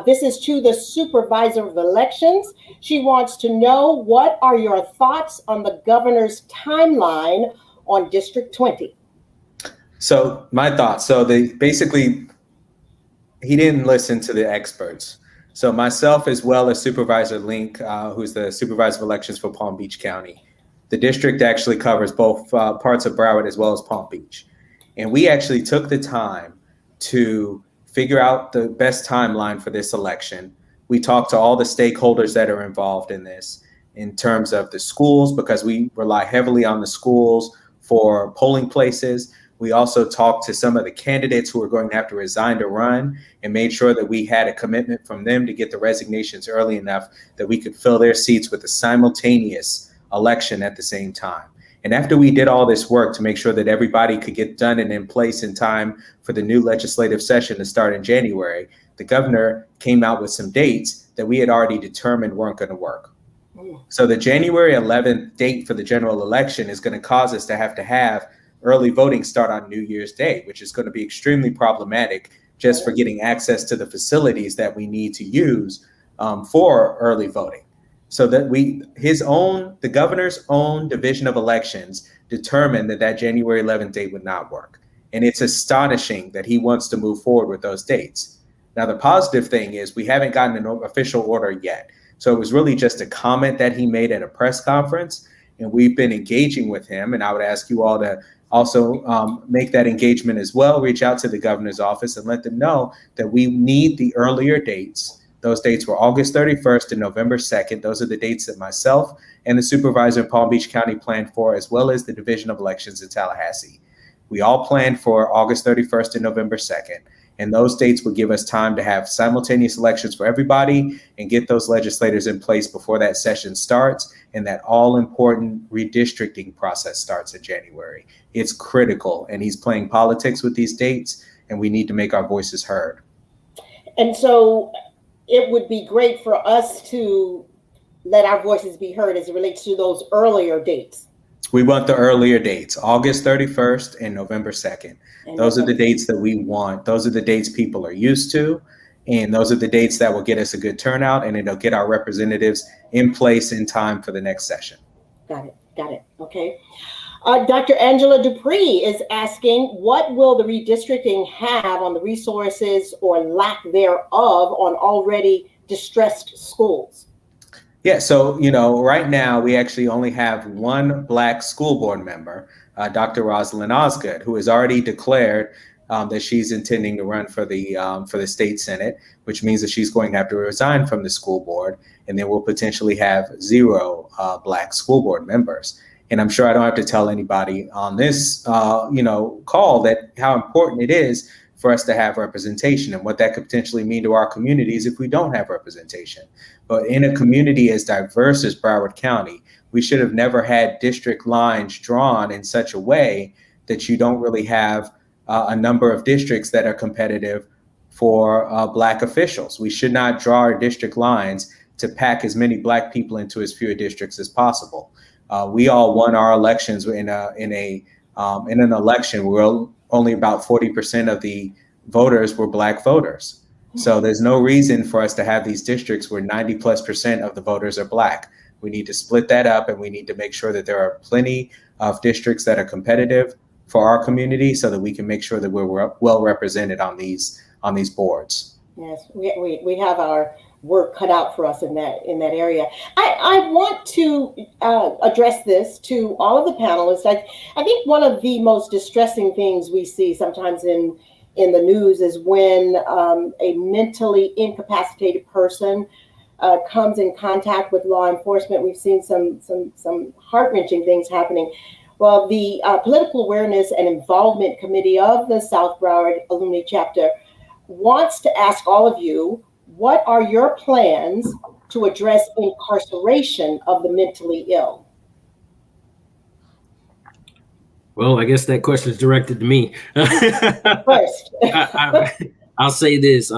[SPEAKER 2] This is to the Supervisor of Elections. She wants to know, what are your thoughts on the governor's timeline on District 20?
[SPEAKER 1] So my thoughts. So basically, he didn't listen to the experts. So myself, as well as Supervisor Link, who's the Supervisor of Elections for Palm Beach County, the district actually covers both parts of Broward as well as Palm Beach. And we actually took the time to figure out the best timeline for this election. We talked to all the stakeholders that are involved in this, in terms of the schools, because we rely heavily on the schools for polling places. We also talked to some of the candidates who are going to have to resign to run, and made sure that we had a commitment from them to get the resignations early enough that we could fill their seats with a simultaneous election at the same time. And after we did all this work to make sure that everybody could get done and in place in time for the new legislative session to start in January, the governor came out with some dates that we had already determined weren't going to work. So the January 11th date for the general election is going to cause us to have early voting start on New Year's Day, which is going to be extremely problematic just for getting access to the facilities that we need to use for early voting. So that the governor's own division of elections determined that January 11th date would not work. And it's astonishing that he wants to move forward with those dates. Now, the positive thing is we haven't gotten an official order yet. So it was really just a comment that he made at a press conference, and we've been engaging with him. And I would ask you all to also make that engagement as well. Reach out to the governor's office and let them know that we need the earlier dates. Those dates were August 31st and November 2nd. Those are the dates that myself and the supervisor in Palm Beach County planned for, as well as the Division of Elections in Tallahassee. We all planned for August 31st and November 2nd. And those dates would give us time to have simultaneous elections for everybody and get those legislators in place before that session starts, and that all important redistricting process starts in January. It's critical, and he's playing politics with these dates, and we need to make our voices heard.
[SPEAKER 2] And so it would be great for us to let our voices be heard as it relates to those earlier dates.
[SPEAKER 1] We want the earlier dates, August 31st and November 2nd. Those are the dates that we want. Those are the dates people are used to. And those are the dates that will get us a good turnout, and it'll get our representatives in place in time for the next session. Got
[SPEAKER 2] it. Okay. Dr. Angela Dupree is asking, what will the redistricting have on the resources or lack thereof on already distressed schools?
[SPEAKER 1] Yeah, so, right now we actually only have one Black school board member, Dr. Rosalind Osgood, who has already declared that she's intending to run for the state Senate, which means that she's going to have to resign from the school board, and then we'll potentially have 0 Black school board members. And I'm sure I don't have to tell anybody on this, call that how important it is for us to have representation and what that could potentially mean to our communities if we don't have representation. But in a community as diverse as Broward County, we should have never had district lines drawn in such a way that you don't really have a number of districts that are competitive for Black officials. We should not draw our district lines to pack as many Black people into as few districts as possible. We all won our elections in an election where only about 40% of the voters were Black voters. So there's no reason for us to have these districts where 90+% of the voters are Black. We need to split that up, and we need to make sure that there are plenty of districts that are competitive for our community so that we can make sure that we're well represented on these boards.
[SPEAKER 2] Yes, we have our work cut out for us in that area. I want to address this to all of the panelists. I think one of the most distressing things we see sometimes in the news is when a mentally incapacitated person comes in contact with law enforcement. We've seen some heart-wrenching things happening. Well, the Political Awareness and Involvement Committee of the South Broward Alumni Chapter wants to ask all of you, what are your plans to address incarceration of the mentally ill?
[SPEAKER 3] Well, I guess that question is directed to me.
[SPEAKER 2] First.
[SPEAKER 3] I'll say this.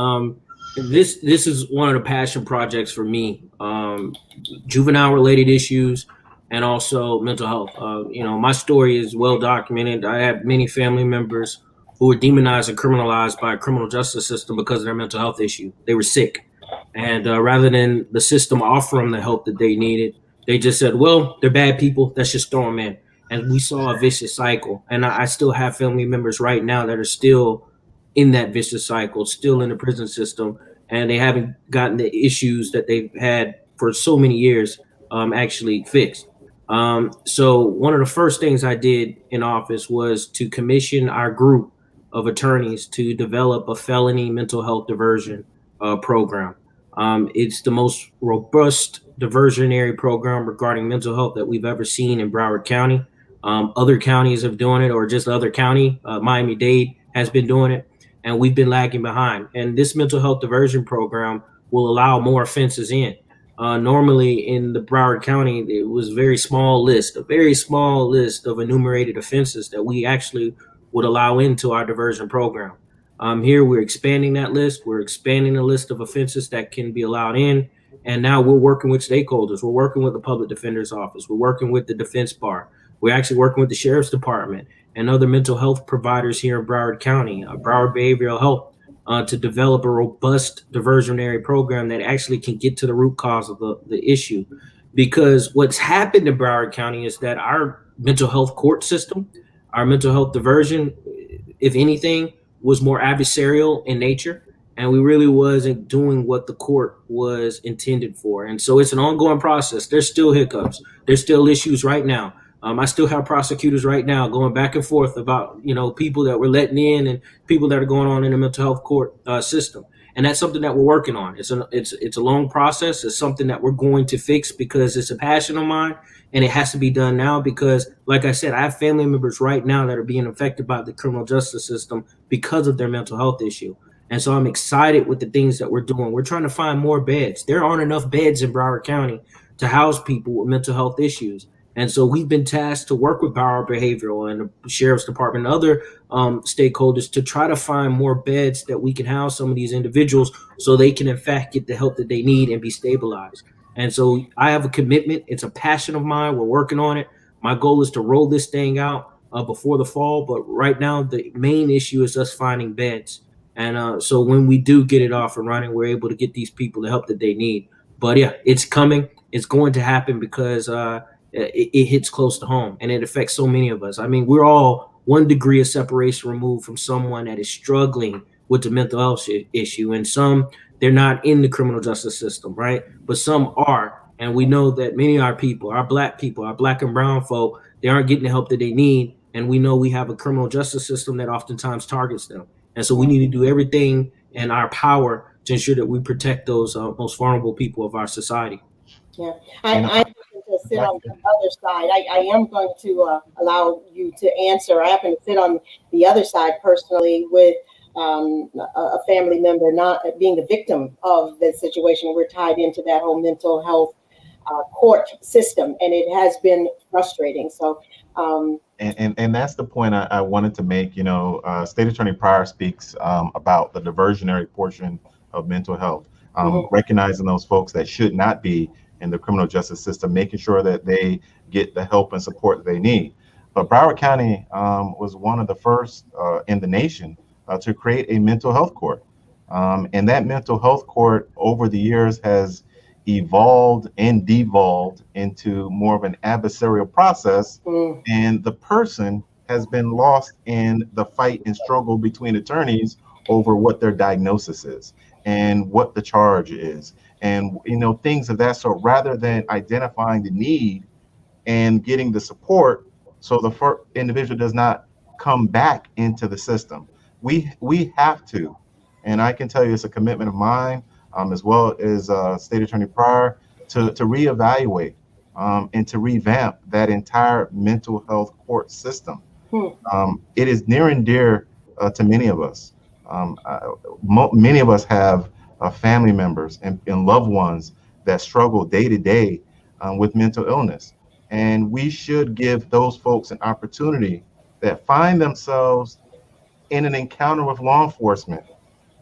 [SPEAKER 3] This is one of the passion projects for me. Juvenile related issues and also mental health. My story is well documented. I have many family members who were demonized and criminalized by a criminal justice system because of their mental health issue. They were sick, and rather than the system offer them the help that they needed, they just said, "Well, they're bad people. Let's just throw them in." And we saw a vicious cycle. And I still have family members right now that are still in that vicious cycle, still in the prison system, and they haven't gotten the issues that they've had for so many years actually fixed. So one of the first things I did in office was to commission our group of attorneys to develop a felony mental health diversion program. It's the most robust diversionary program regarding mental health that we've ever seen in Broward County. Other counties have doing it, or just other county, Miami-Dade has been doing it, and we've been lagging behind. And this mental health diversion program will allow more offenses in. Normally in the Broward County, it was a very small list of enumerated offenses that we actually would allow into our diversion program. Here we're expanding that list. We're expanding the list of offenses that can be allowed in. And now we're working with stakeholders. We're working with the public defender's office. We're working with the defense bar. We're actually working with the sheriff's department and other mental health providers here in Broward County, Broward Behavioral Health, to develop a robust diversionary program that actually can get to the root cause of the issue. Because what's happened in Broward County is that our mental health court system, our mental health diversion, if anything, was more adversarial in nature. And we really wasn't doing what the court was intended for. And so it's an ongoing process. There's still hiccups. There's still issues right now. I still have prosecutors right now going back and forth about, people that we're letting in and people that are going on in the mental health court system. And that's something that we're working on. It's a long process. It's something that we're going to fix because it's a passion of mine, and it has to be done now because, like I said, I have family members right now that are being affected by the criminal justice system because of their mental health issue. And so I'm excited with the things that we're doing. We're trying to find more beds. There aren't enough beds in Broward County to house people with mental health issues. And so we've been tasked to work with Broward Behavioral and the Sheriff's Department and other stakeholders to try to find more beds that we can house some of these individuals so they can, in fact, get the help that they need and be stabilized. And so I have a commitment. It's a passion of mine. We're working on it. My goal is to roll this thing out before the fall. But right now, the main issue is us finding beds. And so when we do get it off and running, we're able to get these people the help that they need. But yeah, it's coming. It's going to happen because it hits close to home and it affects so many of us. I mean, we're all 1 degree of separation removed from someone that is struggling with the mental health issue. And some, they're not in the criminal justice system, right? But some are. And we know that many of our people, our black and brown folk, they aren't getting the help that they need. And we know we have a criminal justice system that oftentimes targets them. And so we need to do everything in our power to ensure that we protect those most vulnerable people of our society.
[SPEAKER 2] Yeah, I to sit on the other side. I am going to allow you to answer. I happen to sit on the other side personally with a family member not being the victim of the situation. We're tied into that whole mental health court system, and it has been frustrating. So,
[SPEAKER 5] and that's the point I wanted to make. State Attorney Pryor speaks about the diversionary portion of mental health, recognizing those folks that should not be in the criminal justice system, making sure that they get the help and support that they need. But Broward County was one of the first in the nation to create a mental health court. And that mental health court over the years has evolved and devolved into more of an adversarial process. And the person has been lost in the fight and struggle between attorneys over what their diagnosis is and what the charge is. And, things of that sort, rather than identifying the need and getting the support so the individual does not come back into the system. We have to, and I can tell you it's a commitment of mine, as well as State Attorney Pryor, to reevaluate and to revamp that entire mental health court system. It is near and dear to many of us. Many of us have family members and loved ones that struggle day to day with mental illness. And we should give those folks an opportunity that find themselves in an encounter with law enforcement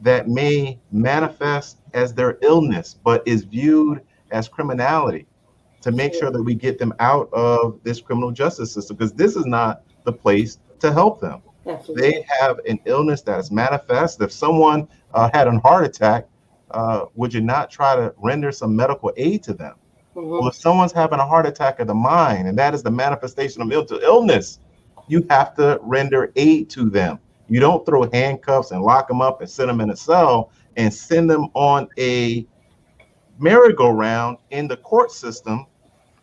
[SPEAKER 5] that may manifest as their illness, but is viewed as criminality, to make sure that we get them out of this criminal justice system, because this is not the place to help them.
[SPEAKER 2] Absolutely.
[SPEAKER 5] They have an illness that is manifest. If someone had a heart attack, would you not try to render some medical aid to them? Well, if someone's having a heart attack of the mind, and that is the manifestation of mental illness, you have to render aid to them. You don't throw handcuffs and lock them up and send them in a cell and send them on a merry-go-round in the court system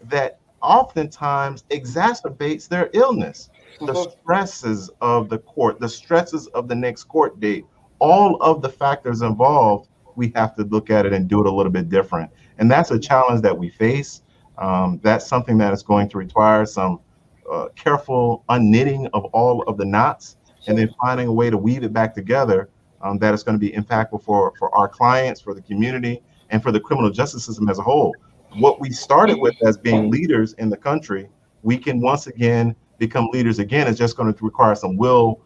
[SPEAKER 5] that oftentimes exacerbates their illness. The stresses of the court, the stresses of the next court date, all of the factors involved, we have to look at it and do it a little bit different. And that's a challenge that we face. That's something that is going to require some careful unknitting of all of the knots, and then finding a way to weave it back together that is going to be impactful for our clients, for the community, and for the criminal justice system as a whole. What we started with as being leaders in the country, we can once again become leaders again. It's just going to require some will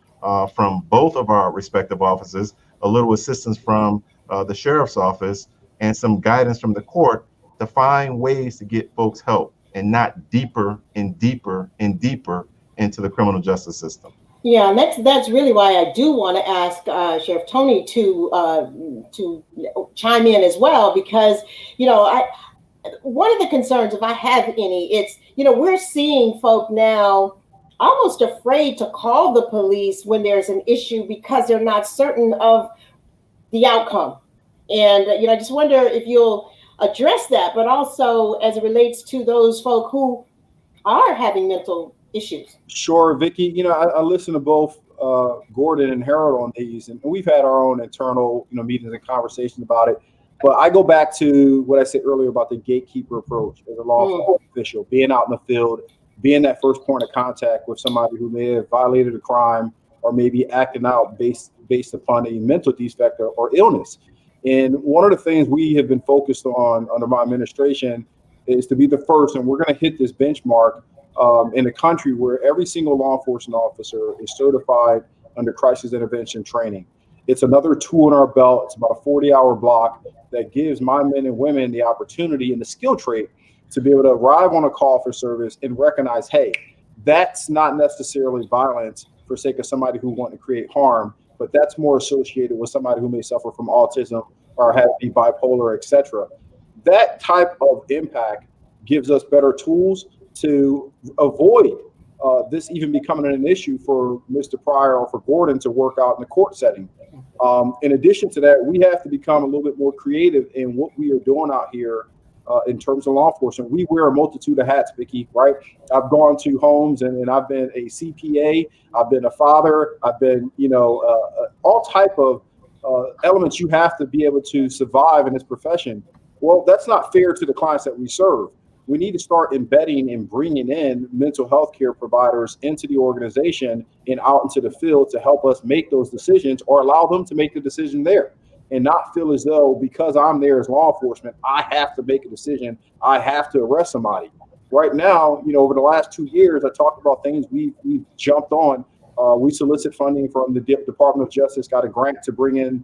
[SPEAKER 5] from both of our respective offices, a little assistance from the sheriff's office, and some guidance from the court to find ways to get folks help and not deeper and deeper and deeper into the criminal justice system.
[SPEAKER 2] Yeah, and that's really why I do want to ask Sheriff Tony to chime in as well, because one of the concerns, if I have any, it's we're seeing folk now almost afraid to call the police when there's an issue because they're not certain of the outcome. And I just wonder if you'll address that, but also as it relates to those folk who are having mental issues.
[SPEAKER 4] Sure, Vicki. I listen to both Gordon and Harold on these, and we've had our own internal meetings and conversations about it. But I go back to what I said earlier about the gatekeeper approach as a law enforcement official, being out in the field, being that first point of contact with somebody who may have violated a crime or maybe acting out based upon a mental defect or illness. And one of the things we have been focused on under my administration is to be the first, and we're going to hit this benchmark in the country where every single law enforcement officer is certified under crisis intervention training. It's another tool in our belt. It's about a 40-hour block that gives my men and women the opportunity and the skill trait to be able to arrive on a call for service and recognize, hey, that's not necessarily violence for sake of somebody who wants to create harm, but that's more associated with somebody who may suffer from autism or have be bipolar, etc. That type of impact gives us better tools to avoid this even becoming an issue for Mr. Pryor or for Gordon to work out in the court setting. In addition to that, we have to become a little bit more creative in what we are doing out here in terms of law enforcement. We wear a multitude of hats, Vicki, right? I've gone to homes and I've been a CPA, I've been a father, I've been, all type of elements you have to be able to survive in this profession. Well, that's not fair to the clients that we serve. We need to start embedding and bringing in mental health care providers into the organization and out into the field to help us make those decisions or allow them to make the decision there and not feel as though because I'm there as law enforcement, I have to make a decision. I have to arrest somebody. Right now, over the last 2 years, I talked about things we've jumped on. We solicit funding from the Department of Justice, got a grant to bring in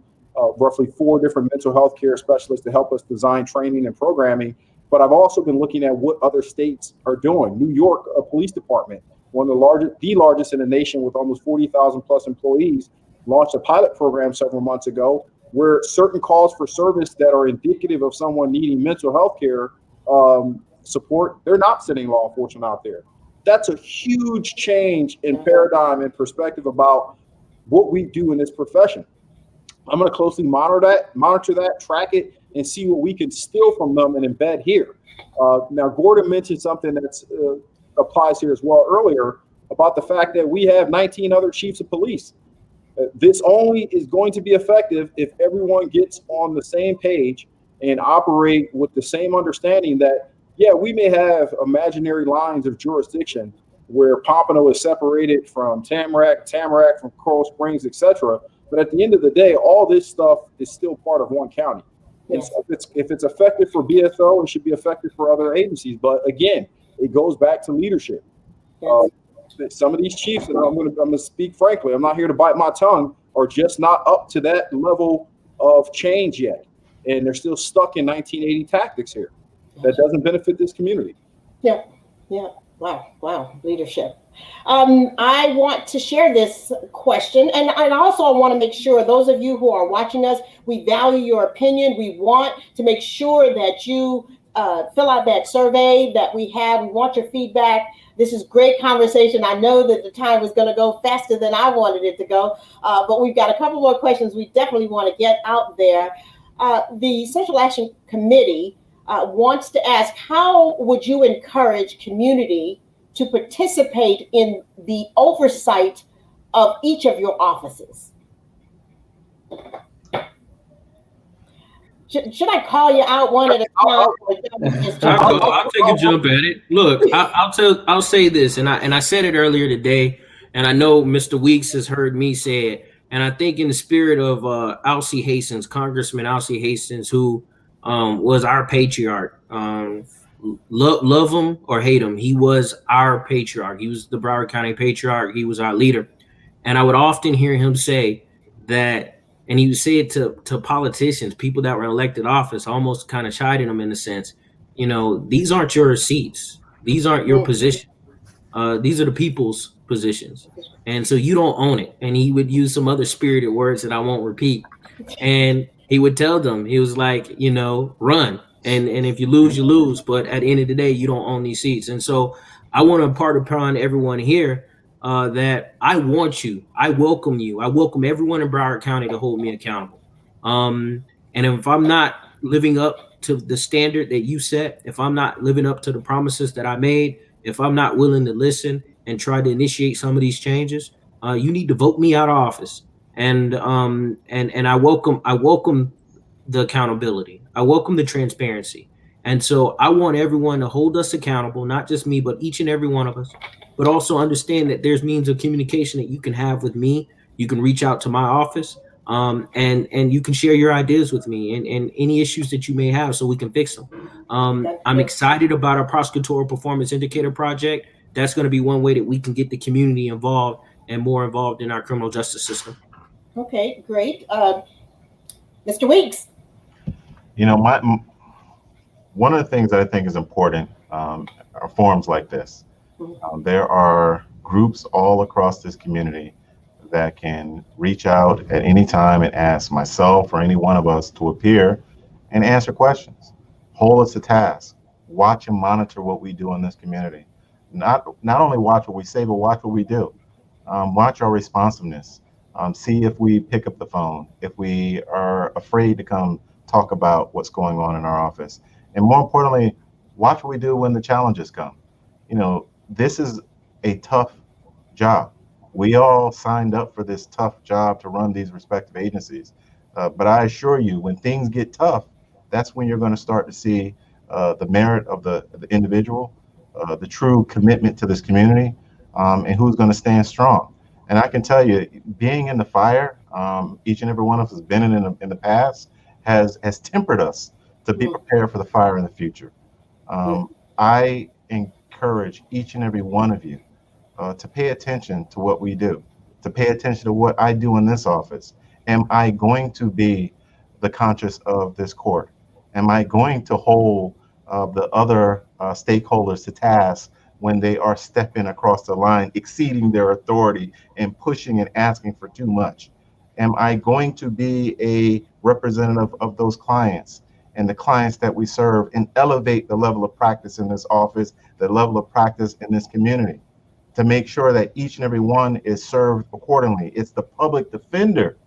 [SPEAKER 4] roughly 4 different mental health care specialists to help us design training and programming. But I've also been looking at what other states are doing. New York Police Department, one of the largest in the nation with almost 40,000 plus employees, launched a pilot program several months ago where certain calls for service that are indicative of someone needing mental health care support, they're not sending law enforcement out there. That's a huge change in paradigm and perspective about what we do in this profession. I'm going to closely monitor that, track it, and see what we can steal from them and embed here. Now, Gordon mentioned something that applies here as well earlier about the fact that we have 19 other chiefs of police. This only is going to be effective if everyone gets on the same page and operate with the same understanding that, yeah, we may have imaginary lines of jurisdiction where Pompano is separated from Tamarack from Coral Springs, etc. But at the end of the day, all this stuff is still part of one county. Yes. And so if it's effective for BSO, it should be effective for other agencies. But again, it goes back to leadership. Yes. Some of these chiefs, and I'm going to speak frankly, I'm not here to bite my tongue, are just not up to that level of change yet. And they're still stuck in 1980 tactics here. That doesn't benefit this community.
[SPEAKER 2] Yeah, yeah. Wow, leadership. I want to share this question, and also I want to make sure those of you who are watching us, we value your opinion. We want to make sure that you fill out that survey that we have. We want your feedback. This is great conversation. I know that the time was going to go faster than I wanted it to go, but we've got a couple more questions we definitely want to get out there. The Social Action Committee wants to ask, how would you encourage community to participate in the oversight of each of your offices? Should I call you out one at a time?
[SPEAKER 3] I'll take a jump at it. Look, I'll say this, and I said it earlier today, and I know Mr. Weeks has heard me say it, and I think in the spirit of Alcee Hastings, Congressman Alcee Hastings, who was our patriarch. Love him or hate him, he was our patriarch. He was the Broward County patriarch. He was our leader. And I would often hear him say that, and he would say it to politicians, people that were in elected office, almost kind of chiding them in a sense. You know, these aren't your seats. These aren't your position. These are the people's positions. And so you don't own it. And he would use some other spirited words that I won't repeat. And he would tell them, he was like, you know, run. And if you lose, you lose. But at the end of the day, you don't own these seats. And so I want to impart upon everyone here that I want you. I welcome you. I welcome everyone in Broward County to hold me accountable. And if I'm not living up to the standard that you set, if I'm not living up to the promises that I made, if I'm not willing to listen and try to initiate some of these changes, you need to vote me out of office. And I welcome the accountability. I welcome the transparency. And so I want everyone to hold us accountable, not just me, but each and every one of us, but also understand that there's means of communication that you can have with me. You can reach out to my office, and you can share your ideas with me and any issues that you may have so we can fix them. I'm excited about our prosecutorial performance indicator project. That's going to be one way that we can get the community involved and more involved in our criminal justice system.
[SPEAKER 2] Okay, great. Mr. Weeks.
[SPEAKER 5] You know, one of the things that I think is important are forums like this. There are groups all across this community that can reach out at any time and ask myself or any one of us to appear and answer questions, hold us to task, watch and monitor what we do in this community. Not only watch what we say, but watch what we do. Watch our responsiveness. See if we pick up the phone, if we are afraid to come talk about what's going on in our office. And more importantly, watch what we do when the challenges come. You know, this is a tough job. We all signed up for this tough job to run these respective agencies. But I assure you, when things get tough, that's when you're going to start to see the merit of the individual, the true commitment to this community, and who's going to stand strong. And I can tell you, being in the fire, each and every one of us has been in the past, has tempered us to be prepared for the fire in the future. I encourage each and every one of you to pay attention to what we do, to pay attention to what I do in this office. Am I going to be the conscience of this court? Am I going to hold the other stakeholders to task when they are stepping across the line, exceeding their authority and pushing and asking for too much? Am I going to be a representative of those clients and the clients that we serve and elevate the level of practice in this office, the level of practice in this community, to make sure that each and every one is served accordingly? It's the public defender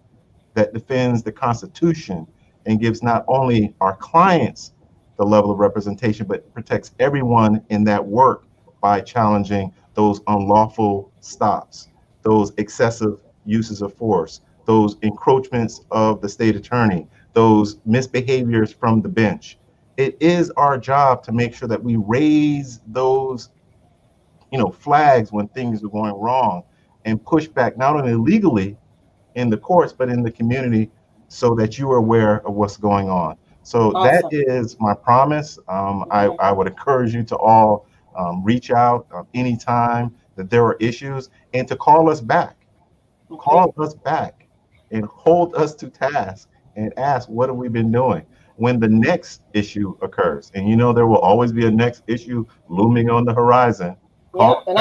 [SPEAKER 5] that defends the Constitution and gives not only our clients the level of representation, but protects everyone in that work by challenging those unlawful stops, those excessive uses of force, those encroachments of the state attorney, those misbehaviors from the bench. It is our job to make sure that we raise those, flags when things are going wrong and push back not only legally in the courts, but in the community so that you are aware of what's going on. So awesome. That is my promise. I would encourage you to all reach out anytime that there are issues and to call us back. Okay. Call us back and hold us to task and ask, what have we been doing when the next issue occurs? And there will always be a next issue looming on the horizon.
[SPEAKER 2] Yeah, and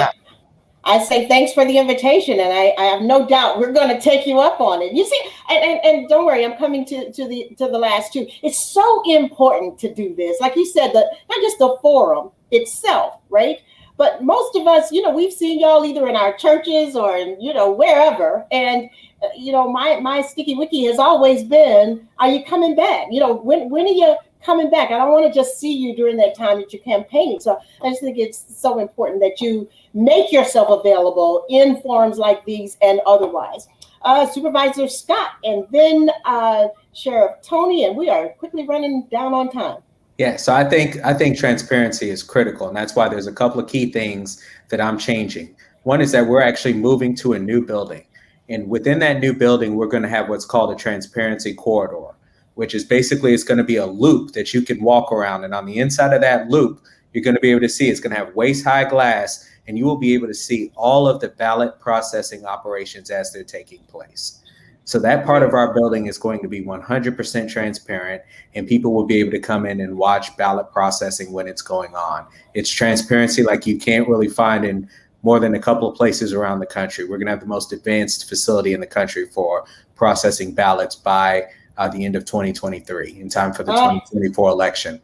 [SPEAKER 2] I say thanks for the invitation, and I have no doubt we're going to take you up on it. You see, and don't worry, I'm coming to the last two. It's so important to do this, like you said, not just the forum itself, right? But most of us, we've seen y'all either in our churches or in, wherever. And, my sticky wiki has always been, are you coming back? When are you coming back? I don't want to just see you during that time that you're campaigning. So I just think it's so important that you make yourself available in forums like these and otherwise. Supervisor Scott, and then Sheriff Tony, and we are quickly running down on time.
[SPEAKER 1] Yeah, so I think transparency is critical, and that's why there's a couple of key things that I'm changing. One is that we're actually moving to a new building, and within that new building, we're going to have what's called a transparency corridor, which is basically it's going to be a loop that you can walk around, and on the inside of that loop, you're going to be able to see it's going to have waist-high glass, and you will be able to see all of the ballot processing operations as they're taking place. So that part of our building is going to be 100% transparent, and people will be able to come in and watch ballot processing when it's going on. It's transparency like you can't really find in more than a couple of places around the country. We're going to have the most advanced facility in the country for processing ballots by the end of 2023, in time for the 2024 election.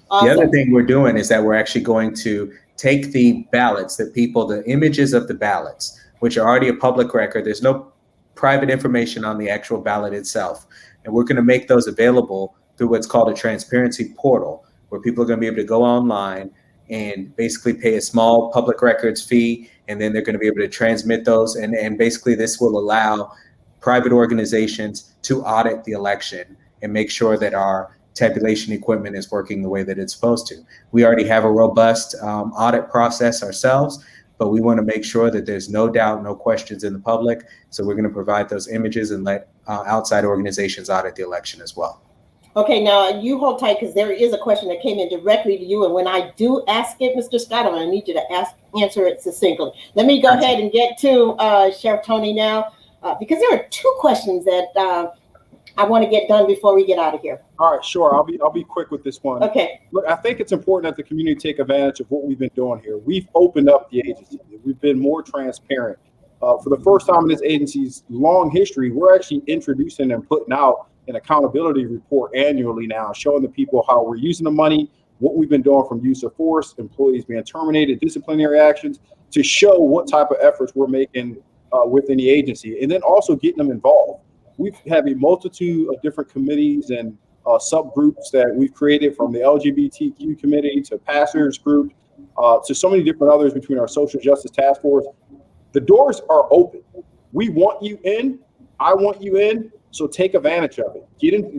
[SPEAKER 1] Awesome. The other thing we're doing is that we're actually going to take the ballots, the images of the ballots, which are already a public record. There's no private information on the actual ballot itself. And we're going to make those available through what's called a transparency portal, where people are going to be able to go online and basically pay a small public records fee. And then they're going to be able to transmit those. And basically this will allow private organizations to audit the election and make sure that our tabulation equipment is working the way that it's supposed to. We already have a robust audit process ourselves, but we want to make sure that there's no doubt, no questions in the public. So we're going to provide those images and let outside organizations audit the election as well.
[SPEAKER 2] Okay, now you hold tight, because there is a question that came in directly to you. And when I do ask it, Mr. Scott, I'm going to need you to answer it succinctly. Let me go ahead and get to Sheriff Tony now, because there are two questions that I want to get done before we get out of here.
[SPEAKER 4] All right, sure. I'll be quick with this one.
[SPEAKER 2] Okay.
[SPEAKER 4] Look, I think it's important that the community take advantage of what we've been doing here. We've opened up the agency. We've been more transparent. For the first time in this agency's long history, we're actually introducing and putting out an accountability report annually now, showing the people how we're using the money, what we've been doing from use of force, employees being terminated, disciplinary actions, to show what type of efforts we're making within the agency, and then also getting them involved. We have a multitude of different committees and subgroups that we've created, from the LGBTQ committee to pastors group to so many different others between our social justice task force. The doors are open. We want you in. I want you in. So take advantage of it.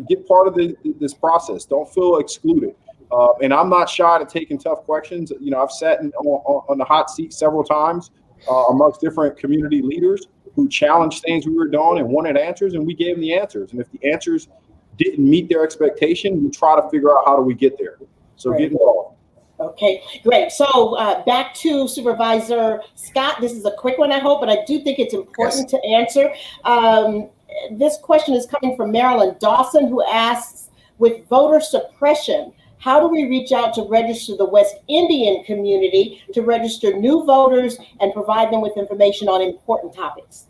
[SPEAKER 4] Get part of this process. Don't feel excluded. And I'm not shy to taking tough questions. I've sat on the hot seat several times amongst different community leaders who challenged things we were doing and wanted answers, and we gave them the answers. And if the answers didn't meet their expectation, we try to figure out how do we get there. So Get involved.
[SPEAKER 2] Okay, great. So back to Supervisor Scott. This is a quick one, I hope, but I do think it's important to answer. This question is coming from Marilyn Dawson, who asks, with voter suppression, how do we reach out to register the West Indian community to register new voters and provide them with information on important topics?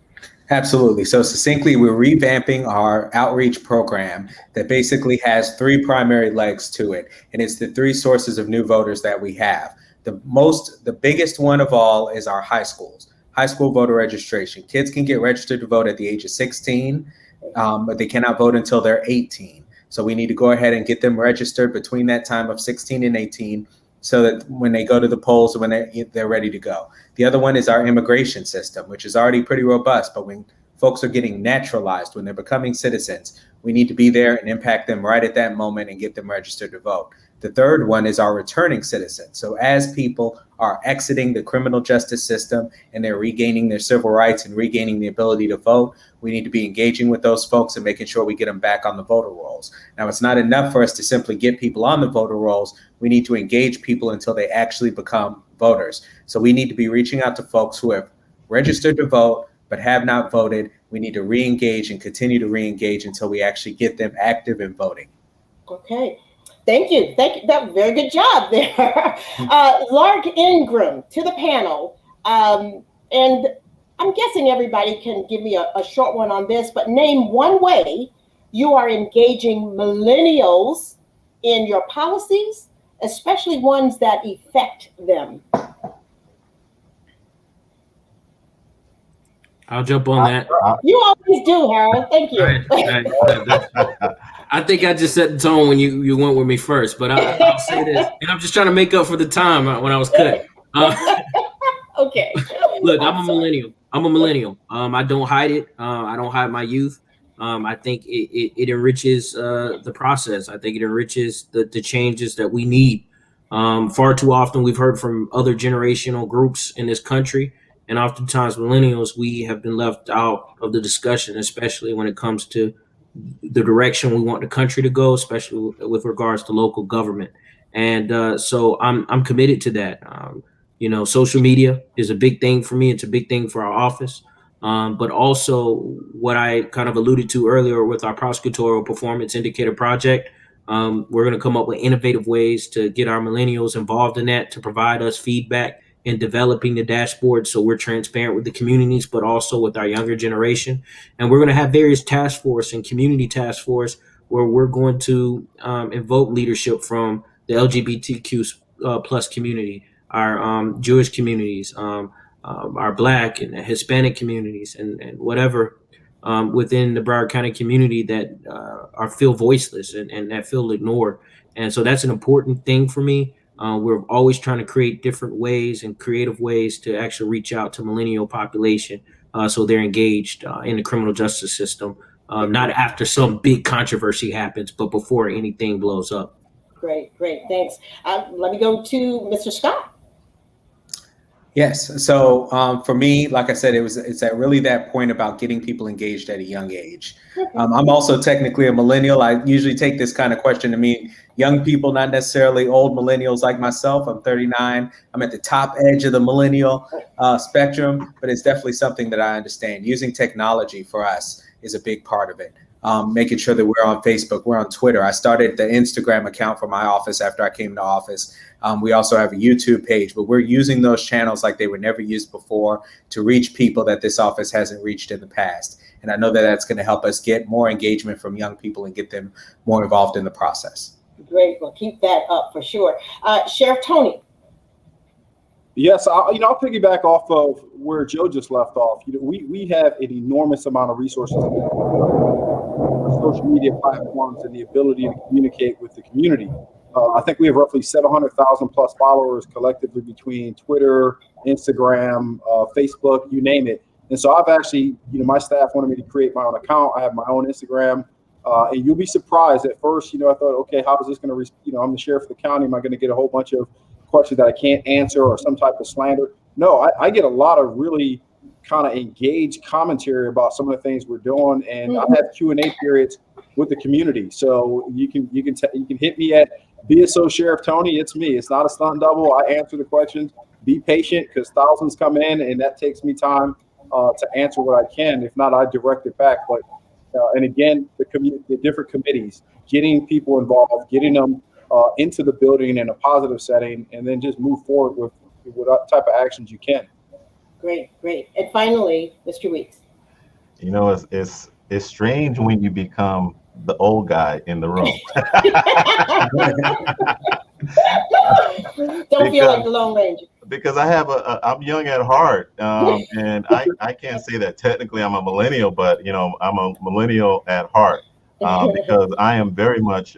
[SPEAKER 1] Absolutely. So succinctly, we're revamping our outreach program that basically has three primary legs to it. And it's the three sources of new voters that we have. The biggest one of all is our high schools. High school voter registration. Kids can get registered to vote at the age of 16, but they cannot vote until they're 18. So we need to go ahead and get them registered between that time of 16 and 18, so that when they go to the polls, when they're ready to go. The other one is our immigration system, which is already pretty robust, but when folks are getting naturalized, when they're becoming citizens, we need to be there and impact them right at that moment and get them registered to vote. The third one is our returning citizens. So as people are exiting the criminal justice system and they're regaining their civil rights and regaining the ability to vote, we need to be engaging with those folks and making sure we get them back on the voter rolls. Now, it's not enough for us to simply get people on the voter rolls. We need to engage people until they actually become voters. So we need to be reaching out to folks who have registered to vote, but have not voted. We need to re-engage and continue to re-engage until we actually get them active in voting.
[SPEAKER 2] Okay. Thank you. Thank you. That very good job there. Lark Ingram to the panel. And I'm guessing everybody can give me a short one on this, but name one way you are engaging millennials in your policies, especially ones that affect them.
[SPEAKER 3] I'll jump on that.
[SPEAKER 2] You always do, Harold. Thank you.
[SPEAKER 3] I think I just set the tone when you went with me first, but I'll say this, and I'm just trying to make up for the time when I was cut.
[SPEAKER 2] Okay.
[SPEAKER 3] Look, I'm a millennial. I don't hide it. I don't hide my youth. I think it enriches the process. I think it enriches the changes that we need. Far too often we've heard from other generational groups in this country, and oftentimes millennials, we have been left out of the discussion, especially when it comes to the direction we want the country to go, especially with regards to local government. And so I'm committed to that. Social media is a big thing for me. It's a big thing for our office. But also what I kind of alluded to earlier with our prosecutorial performance indicator project, we're going to come up with innovative ways to get our millennials involved in that, to provide us feedback in developing the dashboard so we're transparent with the communities, but also with our younger generation. And we're going to have various task force and community task force where we're going to invoke leadership from the LGBTQ plus community, our Jewish communities, our Black and Hispanic communities, and whatever within the Broward County community that feel voiceless and that feel ignored. And so that's an important thing for me. We're always trying to create different ways and creative ways to actually reach out to millennial population so they're engaged in the criminal justice system, not after some big controversy happens, but before anything blows up.
[SPEAKER 2] Great, thanks. Let me go to Mr. Scott.
[SPEAKER 1] Yes. So for me, like I said, it's at really that point about getting people engaged at a young age. I'm also technically a millennial. I usually take this kind of question to mean young people, not necessarily old millennials like myself. I'm 39. I'm at the top edge of the millennial spectrum, but it's definitely something that I understand. Using technology for us is a big part of it. Making sure that we're on Facebook, we're on Twitter. I started the Instagram account for my office after I came to office. We also have a YouTube page, but we're using those channels like they were never used before to reach people that this office hasn't reached in the past. And I know that that's going to help us get more engagement from young people and get them more involved in the process. Great.
[SPEAKER 2] We'll keep that up for sure. Sheriff Tony.
[SPEAKER 4] Yes, I'll piggyback off of where Joe just left off. We have an enormous amount of resources, social media platforms, and the ability to communicate with the community. I think we have roughly 700,000 plus followers collectively between Twitter, Instagram, Facebook, you name it. And so I've actually, my staff wanted me to create my own account. I have my own Instagram. And you'll be surprised at first, I thought, okay, how is this going to, I'm the sheriff of the county. Am I going to get a whole bunch of questions that I can't answer or some type of slander? No, I get a lot of really kind of engaged commentary about some of the things we're doing. And I have Q&A periods with the community. So you can hit me at BSO Sheriff Tony. It's me. It's not a stunt double. I answer the questions. Be patient because thousands come in and that takes me time to answer what I can. If not, I direct it back. But and again, the different committees, getting people involved, getting them into the building in a positive setting, and then just move forward with what type of actions you can.
[SPEAKER 2] Great. And finally, Mr. Weeks.
[SPEAKER 5] It's strange when you become the old guy in the room.
[SPEAKER 2] Don't feel like the Lone Ranger.
[SPEAKER 5] Because I'm young at heart, and I can't say that technically I'm a millennial, but I'm a millennial at heart because I am very much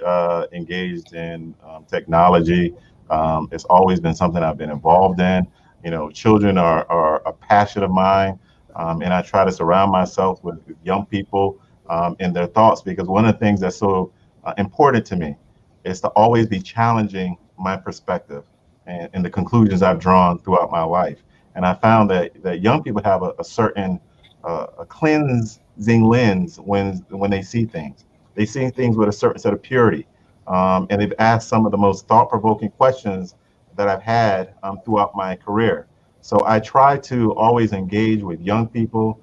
[SPEAKER 5] engaged in technology. It's always been something I've been involved in. Children are a passion of mine, and I try to surround myself with young people and their thoughts, because one of the things that's so important to me is to always be challenging my perspective and the conclusions I've drawn throughout my life. And I found that young people have a certain a cleansing lens when they see things. They see things with a certain set of purity. And they've asked some of the most thought-provoking questions that I've had throughout my career. So I try to always engage with young people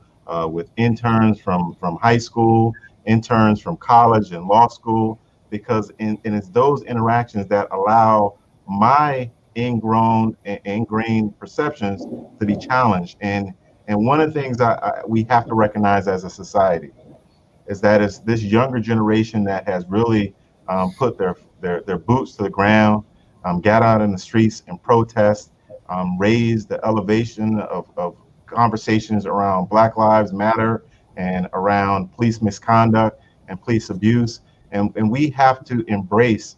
[SPEAKER 5] with interns from high school, interns from college and law school, because and it's those interactions that allow my ingrained perceptions to be challenged. And one of the things we have to recognize as a society is that it's this younger generation that has really put their boots to the ground, got out in the streets and protest, raised the elevation of conversations around Black Lives Matter and around police misconduct and police abuse. And we have to embrace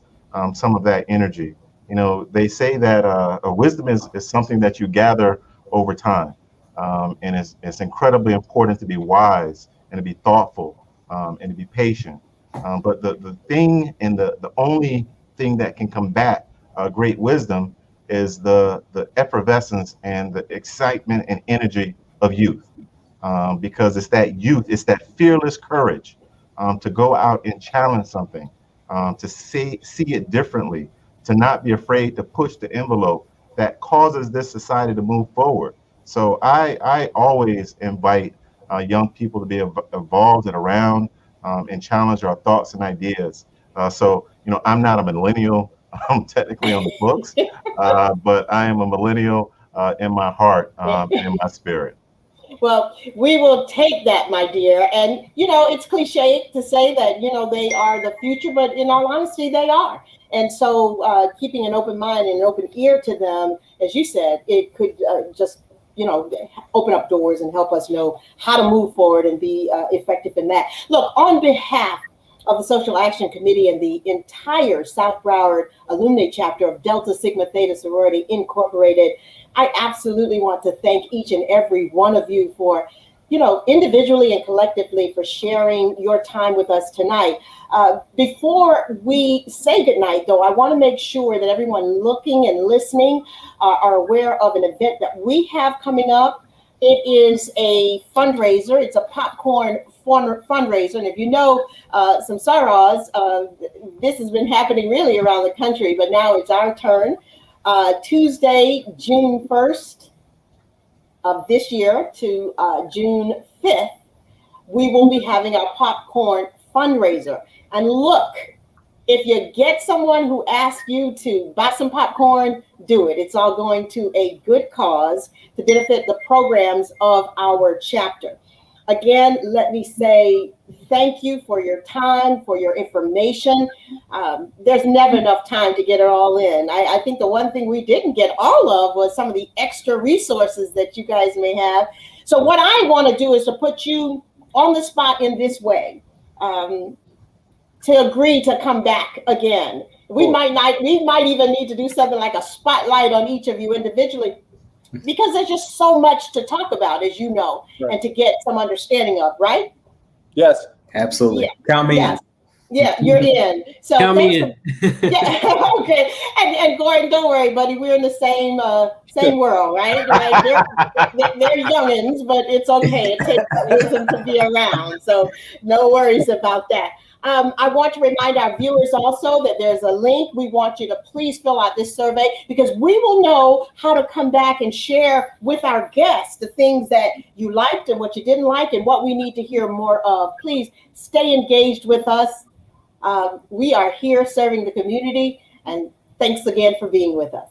[SPEAKER 5] some of that energy. You know, they say that wisdom is something that you gather over time. And it's incredibly important to be wise and to be thoughtful and to be patient. But the thing and the only thing that can combat great wisdom is the effervescence and the excitement and energy of youth. Because it's that youth, it's that fearless courage to go out and challenge something, to see it differently, to not be afraid to push the envelope that causes this society to move forward. So I always invite young people to be involved and around and challenge our thoughts and ideas. So, you know, I'm not a millennial. I'm technically on the books, but I am a millennial in my heart and in my spirit.
[SPEAKER 2] Well, we will take that, my dear. And, you know, it's cliche to say that, you know, they are the future, but in all honesty, they are. And so keeping an open mind and an open ear to them, as you said, it could just, you know, open up doors and help us know how to move forward and be effective in that. Look, on behalf of the Social Action Committee and the entire South Broward alumni chapter of Delta Sigma Theta Sorority Incorporated, I absolutely want to thank each and every one of you for, you know, individually and collectively for sharing your time with us tonight. Before we say goodnight, though, I want to make sure that everyone looking and listening are aware of an event that we have coming up. It is a fundraiser. It's a popcorn fundraiser. And if you know some Saras, this has been happening really around the country, but now it's our turn. Tuesday, June 1st of this year to June 5th, we will be having our popcorn fundraiser. And look, if you get someone who asks you to buy some popcorn, do it. It's all going to a good cause to benefit the programs of our chapter. Again, let me say thank you for your time, for your information. There's never enough time to get it all in. I think the one thing we didn't get all of was some of the extra resources that you guys may have. So what I want to do is to put you on the spot in this way, to agree to come back again. We might even need to do something like a spotlight on each of you individually, because there's just so much to talk about, as you know, right, and to get some understanding of, right?
[SPEAKER 4] Yes,
[SPEAKER 1] absolutely.
[SPEAKER 2] Yeah.
[SPEAKER 1] Count me
[SPEAKER 2] yes.
[SPEAKER 1] in.
[SPEAKER 2] Yeah, you're in. So
[SPEAKER 3] Count me in.
[SPEAKER 2] Yeah, okay. And Gordon, don't worry, buddy. We're in the same world, right? They're youngins, but it's okay. It takes wisdom to be around, so no worries about that. I want to remind our viewers also that there's a link. We want you to please fill out this survey, because we will know how to come back and share with our guests the things that you liked and what you didn't like and what we need to hear more of. Please stay engaged with us. We are here serving the community, and thanks again for being with us.